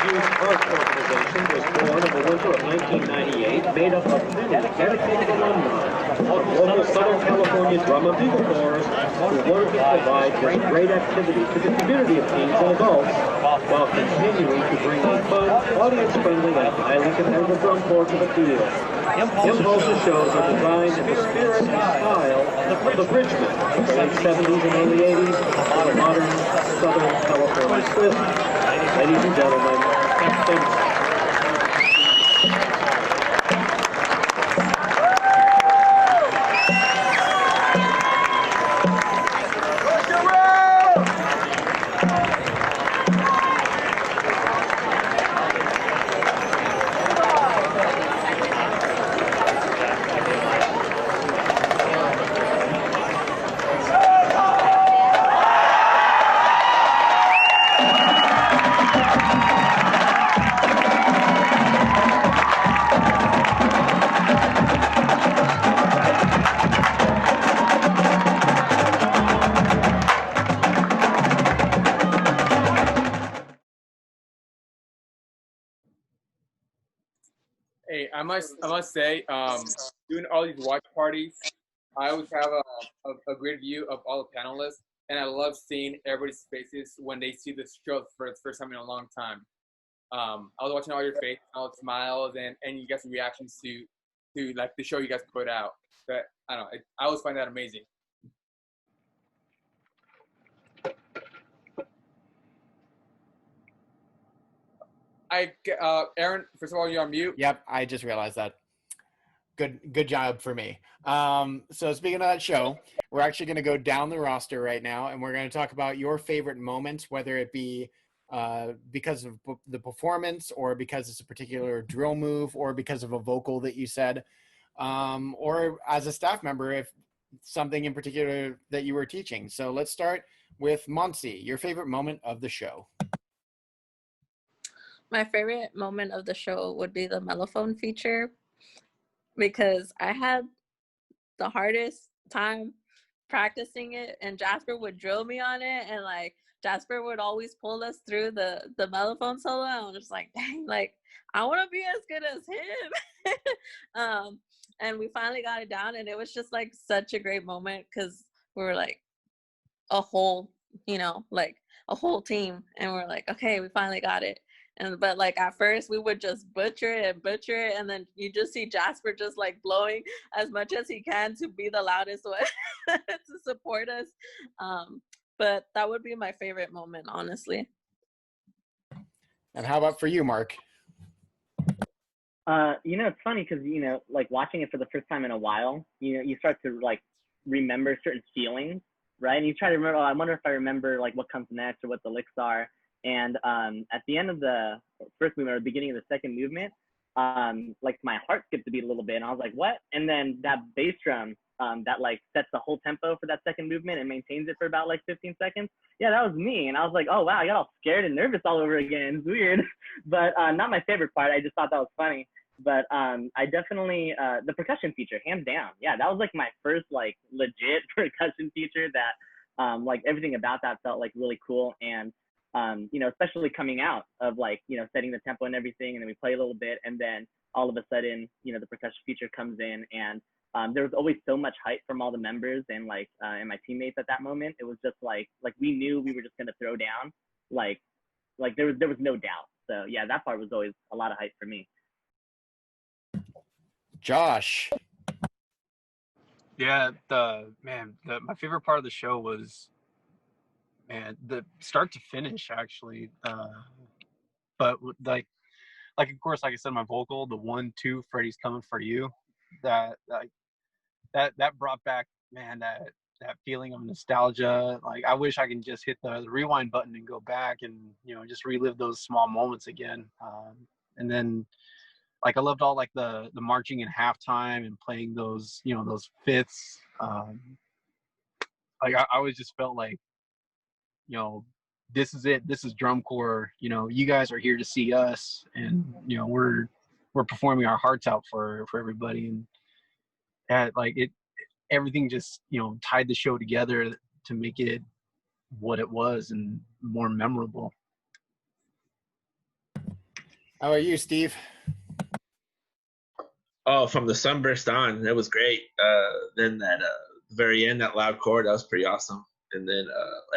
Youth Arts Organization was born in the winter of 1998, made up of many dedicated alumni of local Southern California drum and bugle corps who wanted to provide this great activity to the community of teens and adults while continuing to bring a fun, audience-friendly, and highly competitive drum corps to the field. Impulse's shows are designed in the spirit and style of the Bridgemen of the late 70s and early 80s with a modern Southern California twist. Ladies and gentlemen, MC. Hey, I must say, doing all these watch parties, I always have a great view of all the panelists, and I love seeing everybody's faces when they see the show for the first time in a long time. I was watching all your faces, all the smiles, and you guys' reactions to like the show you guys put out. But I don't know, I always find that amazing. Aaron, first of all, you're on mute. Yep, I just realized that. Good job for me. So speaking of that show, we're actually going to go down the roster right now, and we're going to talk about your favorite moments, whether it be because of the performance, or because it's a particular drill move, or because of a vocal that you said, or as a staff member, if something in particular that you were teaching. So let's start with Monsi, your favorite moment of the show. My favorite moment of the show would be the mellophone feature, because I had the hardest time practicing it, and Jasper would drill me on it, and like Jasper would always pull us through the mellophone solo. And I was just like, dang, like I want to be as good as him. And we finally got it down, and it was just like such a great moment, because we were like a whole, like a whole team, and we're like, okay, we finally got it. But like at first we would just butcher it, and then you just see Jasper just like blowing as much as he can to be the loudest one to support us. But that would be my favorite moment, honestly. And how about for you, Mark? It's funny because, like watching it for the first time in a while, you start to like remember certain feelings, right? And you try to remember, I wonder if I remember like what comes next or what the licks are. And at the end of the first movement, or the beginning of the second movement, like my heart skipped a beat a little bit, and I was like, what? And then that bass drum that like sets the whole tempo for that second movement and maintains it for about like 15 seconds. Yeah, that was me. And I was like, oh wow, I got all scared and nervous all over again. It's weird. But not my favorite part. I just thought that was funny. But I definitely, the percussion feature, hands down. Yeah, that was like my first like legit percussion feature that like everything about that felt like really cool. And especially coming out of like, setting the tempo and everything, and then we play a little bit, and then all of a sudden, the percussion feature comes in, and there was always so much hype from all the members and like and my teammates at that moment. It was just like we knew we were just gonna throw down, like there was no doubt. So yeah, that part was always a lot of hype for me. Josh. Yeah, my favorite part of the show was, man, the start to finish actually. But like of course, like I said, my vocal, the 1-2, Freddie's coming for you, that brought back, man, that feeling of nostalgia. Like I wish I can just hit the rewind button and go back and just relive those small moments again. And then like I loved all like the marching in halftime and playing those those fifths. Like I always just felt like, this is it. This is drum corps. You guys are here to see us, and we're performing our hearts out for everybody. And that everything just tied the show together to make it what it was and more memorable. How about you, Steve? Oh, from the sunburst on, that was great. Then that very end, that loud chord, that was pretty awesome. And then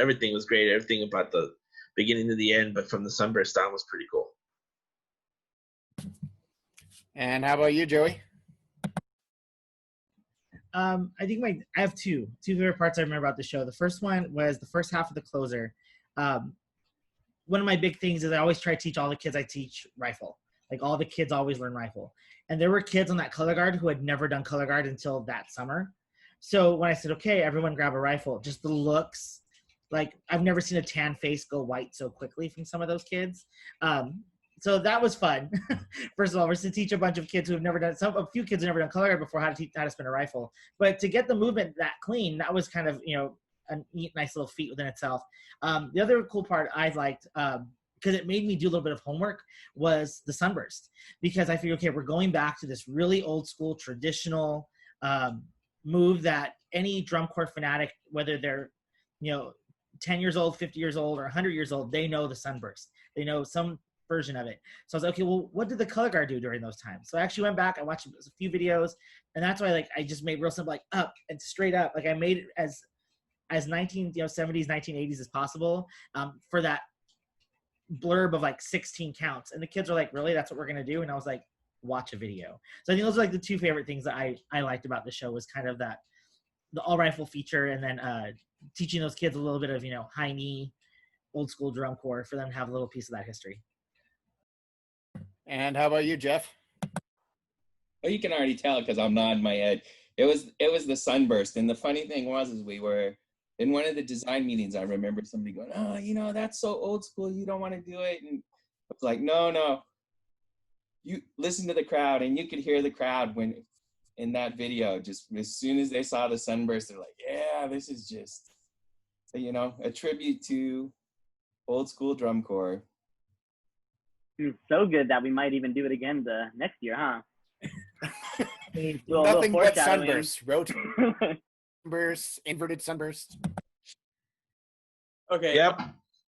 everything was great. Everything about the beginning to the end, but from the sunburst on was pretty cool. And how about you, Joey? I think I have two favorite parts I remember about the show. The first one was the first half of the closer. One of my big things is I always try to teach all the kids I teach rifle. Like all the kids always learn rifle. And there were kids on that color guard who had never done color guard until that summer. So when I said, okay, everyone grab a rifle, just the looks, like I've never seen a tan face go white so quickly from some of those kids. So that was fun. First of all, we're to teach a bunch of kids who have never done, a few kids who have never done color guard before how to spin a rifle. But to get the movement that clean, that was kind of, a neat, nice little feat within itself. The other cool part I liked, because it made me do a little bit of homework, was the sunburst. Because I figured, okay, we're going back to this really old school traditional move that any drum corps fanatic, whether they're 10 years old, 50 years old, or 100 years old, they know the sunburst. They know some version of it. So I was like, okay, well, what did the color guard do during those times? So I actually went back, I watched a few videos, and that's why I just made real simple, like up and straight up. Like I made it as 1970s, 1980s as possible for that blurb of like 16 counts. And the kids are like, really? That's what we're going to do? And I was like, watch a video. So I think those are like the two favorite things that I liked about the show, was kind of that, the all rifle feature, and then teaching those kids a little bit of, high knee, old school drum corps for them to have a little piece of that history. And how about you, Jeff? Well, you can already tell because I'm nodding my head. It was the sunburst. And the funny thing was we were in one of the design meetings. I remember somebody going, oh, that's so old school. You don't want to do it. And I was like, no. You listen to the crowd, and you could hear the crowd when in that video, just as soon as they saw the sunburst, they're like, yeah, this is just, a tribute to old school drum corps. It's so good that we might even do it again the next year, huh? Nothing but sunbursts. Sunbursts, inverted sunbursts. Okay. Yep.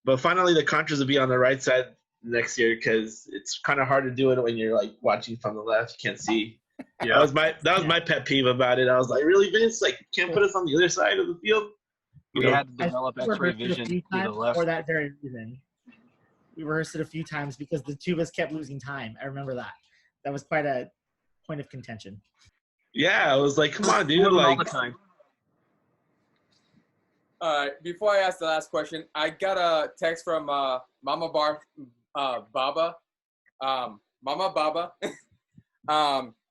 But finally, the contras will be on the right side next year, because it's kind of hard to do it when you're like watching from the left. You can't see. Yeah. That was my pet peeve about it. I was like, really, Vince? Like, can't put us on the other side of the field? We had to develop X-ray vision to the left. For that very reason. We rehearsed it a few times because the two of us kept losing time. I remember that. That was quite a point of contention. Yeah, I was like, come on, dude. All the time. Before I ask the last question, I got a text from Mama Baba. Mama Baba.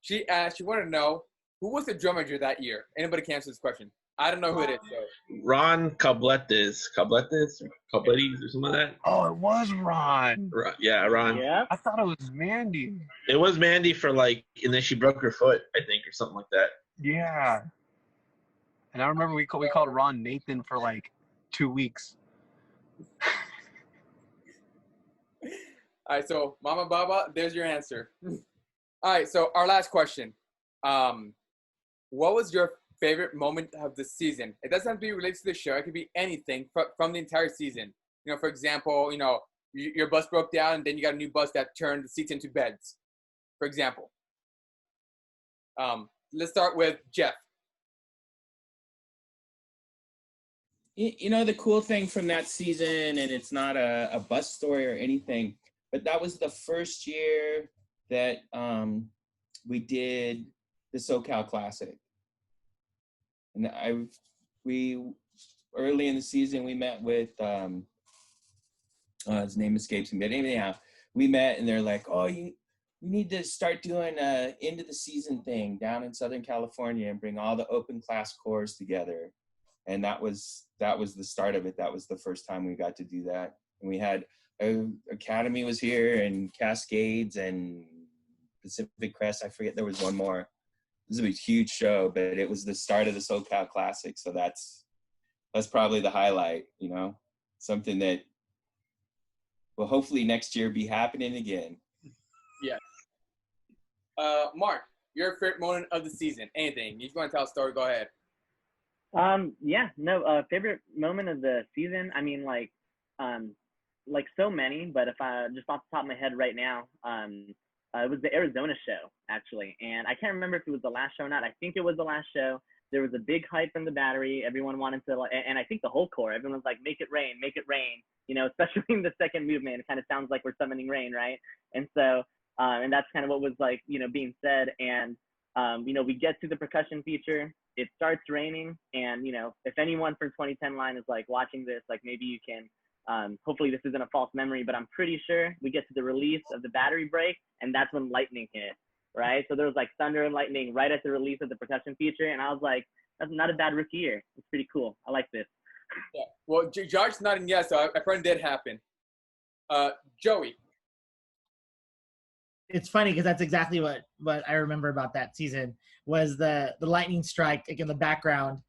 She wanted to know, who was the drum major that year? Anybody can answer this question. I don't know who it is. So. Ron Cabletes or something like that. Oh, it was Ron. Yeah, Ron. Yeah. I thought it was Mandy. It was Mandy for and then she broke her foot, I think, or something like that. Yeah. And I remember we called Ron Nathan for like 2 weeks. All right, so Mama Baba, there's your answer. All right, so our last question. What was your favorite moment of the season? It doesn't have to be related to the show. It could be anything from the entire season. For example, your bus broke down and then you got a new bus that turned the seats into beds, for example. Let's start with Jeff. The cool thing from that season, and it's not a bus story or anything, but that was the first year that we did the SoCal Classic. And we early in the season, we met with, his name escapes me, but anyhow, we met and they're like, oh, you need to start doing a end of the season thing down in Southern California and bring all the open class corps together. And that was the start of it. That was the first time we got to do that. And we had Academy was here, and Cascades and Pacific Crest. I forget, there was one more. This is a huge show, but it was the start of the SoCal Classic. So that's probably the highlight, something that will hopefully next year be happening again. Yeah. Mark, your favorite moment of the season, anything. If you want to tell a story, go ahead. Favorite moment of the season. I mean, like so many, but if I just off the top of my head right now, it was the Arizona show actually, and I can't remember if it was the last show or not. I think it was the last show. There was a big hype from the Battery. Everyone wanted to, and I think the whole core, everyone was like, make it rain, you know, especially in the second movement. It kind of sounds like we're summoning rain, right? And so, and that's kind of what was like, you know, being said. And, you know, we get to the percussion feature, it starts raining. And, you know, if anyone from 2010 line is like watching this, like maybe you can, hopefully this isn't a false memory, but I'm pretty sure we get to the release of the Battery break, and that's when lightning hit. Right, so there was like thunder and lightning right at the release of the percussion feature, and I was like, "That's not a bad rookie year. It's pretty cool. I like this." Yeah. Well, Josh's nodding yes, so I probably did happen. Joey. It's funny because that's exactly what I remember about that season was the lightning strike like in the background,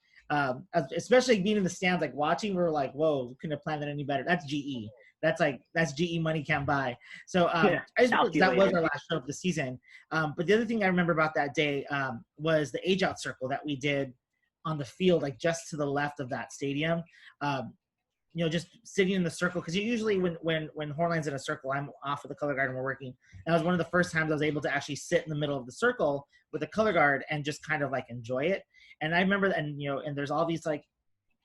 especially being in the stands like watching. We were like, "Whoa, couldn't have planned that any better." That's GE. That's GE money can't buy. So I just that was our last show of the season. But the other thing I remember about that day was the age out circle that we did on the field, like just to the left of that stadium. You know, just sitting in the circle, because usually when Hornline's in a circle, I'm off with the color guard and we're working. And that was one of the first times I was able to actually sit in the middle of the circle with the color guard and just kind of like enjoy it. And I remember, and you know, and there's all these like,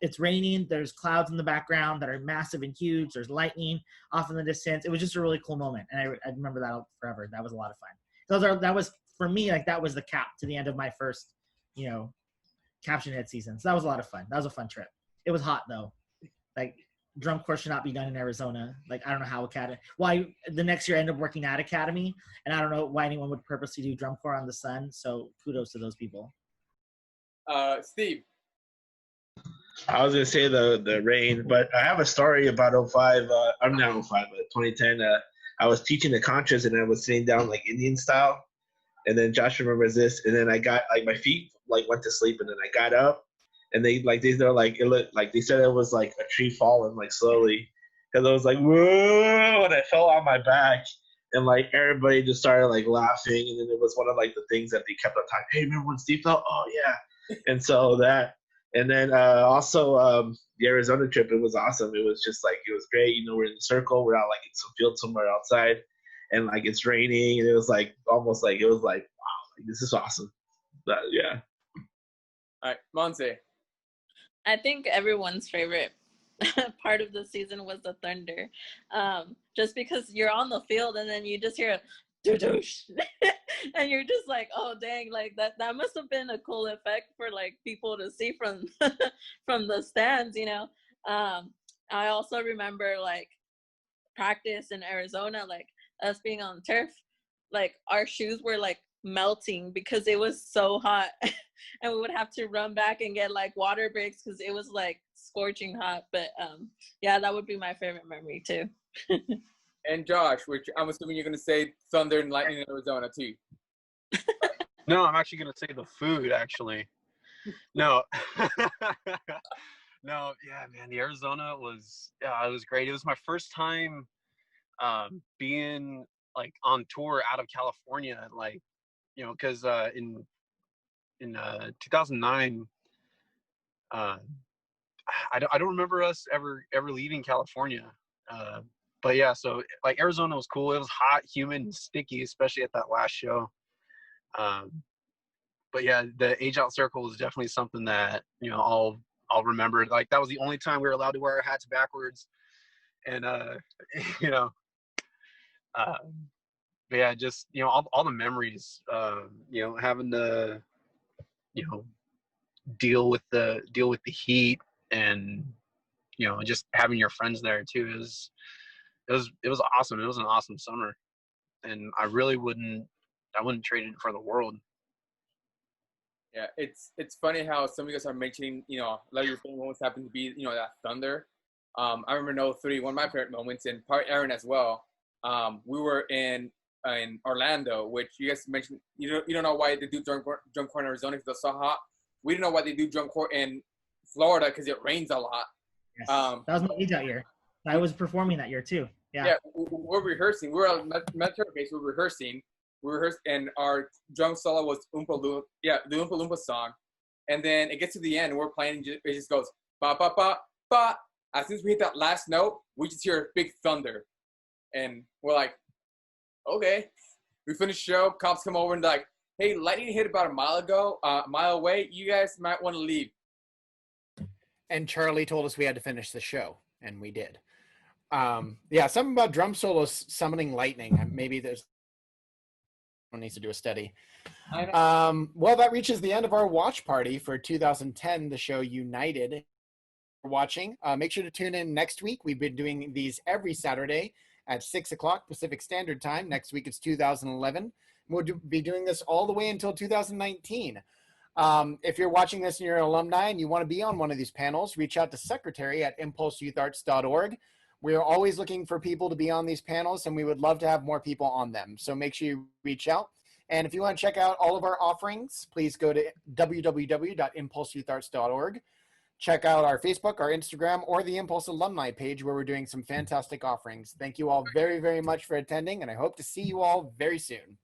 it's raining, there's clouds in the background that are massive and huge, there's lightning off in the distance. It was just a really cool moment, and I remember that forever. That was a lot of fun. That was for me, like that was the cap to the end of my first, you know, caption head season. So that was a lot of fun. That was a fun trip. It was hot though. Like drum corps should not be done in Arizona. Like I don't know how why the next year I ended up working at Academy, and I don't know why anyone would purposely do drum corps on the sun. So kudos to those people. Steve. I was gonna say the rain, but I have a story about '05. I'm not '05, but 2010. I was teaching the contras and I was sitting down like Indian style, and then Josh remembers this, and then I got like my feet like went to sleep, and then I got up, and they're like it looked like they said it was like a tree falling like slowly, because I was like whoa, and I fell on my back, and like everybody just started like laughing, and then it was one of like the things that they kept on talking. Hey, remember when Steve fell? Oh yeah, and so that. And then also the Arizona trip, it was awesome. It was just like, it was great. You know, we're in the circle. We're out like in some field somewhere outside, and like it's raining. And it was like almost like, it was like, wow, like, this is awesome. But yeah. All right, Monse. I think everyone's favorite part of the season was the thunder. Just because you're on the field and then you just hear a doo-doosh. And you're just like, oh dang, like that must have been a cool effect for like people to see from from the stands, you know. I also remember like practice in Arizona, like us being on turf, like our shoes were like melting because it was so hot. And we would have to run back and get like water breaks because it was like scorching hot. But yeah, that would be my favorite memory too. And Josh, which I'm assuming you're going to say thunder and lightning in Arizona too. No, I'm actually going to say the food, actually. No. No, yeah, man, the Arizona was, yeah, it was great. It was my first time being, like, on tour out of California, like, you know, because in 2009, I don't remember us ever leaving California. But yeah, so like Arizona was cool. It was hot, humid, and sticky, especially at that last show. But yeah, the age out circle was definitely something that, you know, I'll remember. Like that was the only time we were allowed to wear our hats backwards, and you know, but yeah, just, you know, all the memories. You know, having to, you know, deal with the heat, and, you know, just having your friends there too. It was awesome. It was an awesome summer, and I wouldn't trade it for the world. Yeah, it's funny how some of you guys are mentioning, you know, a lot of your favorite moments happen to be, you know, that thunder. I remember in '03, one of my favorite moments, and probably Aaron as well. We were in Orlando, which you guys mentioned. You don't know why they do drum corps in Arizona because it's so hot. We didn't know why they do drum corps in Florida because it rains a lot. Yes. That was my age out year. I was performing that year too. Yeah, we're rehearsing. We were at Metro Base. We were rehearsing. We rehearsed, and our drum solo was the Oompa Loompa song. And then it gets to the end, and we're playing. It just goes ba ba ba ba As soon as we hit that last note, we just hear a big thunder. And we're like, okay. We finish the show. Cops come over and they're like, hey, lightning hit about a mile away. You guys might want to leave. And Charlie told us we had to finish the show, and we did. Yeah, something about drum solos summoning lightning. Maybe there's one needs to do a study. Well, that reaches the end of our watch party for 2010, the show United. For watching. Make sure to tune in next week. We've been doing these every Saturday at 6 o'clock Pacific Standard Time. Next week it's 2011. We'll be doing this all the way until 2019. If you're watching this and you're an alumni and you want to be on one of these panels, reach out to secretary at impulseyouth.org. We're always looking for people to be on these panels, and we would love to have more people on them. So make sure you reach out. And if you want to check out all of our offerings, please go to www.impulseyoutharts.org. Check out our Facebook, our Instagram, or the Impulse alumni page where we're doing some fantastic offerings. Thank you all very, very much for attending, and I hope to see you all very soon.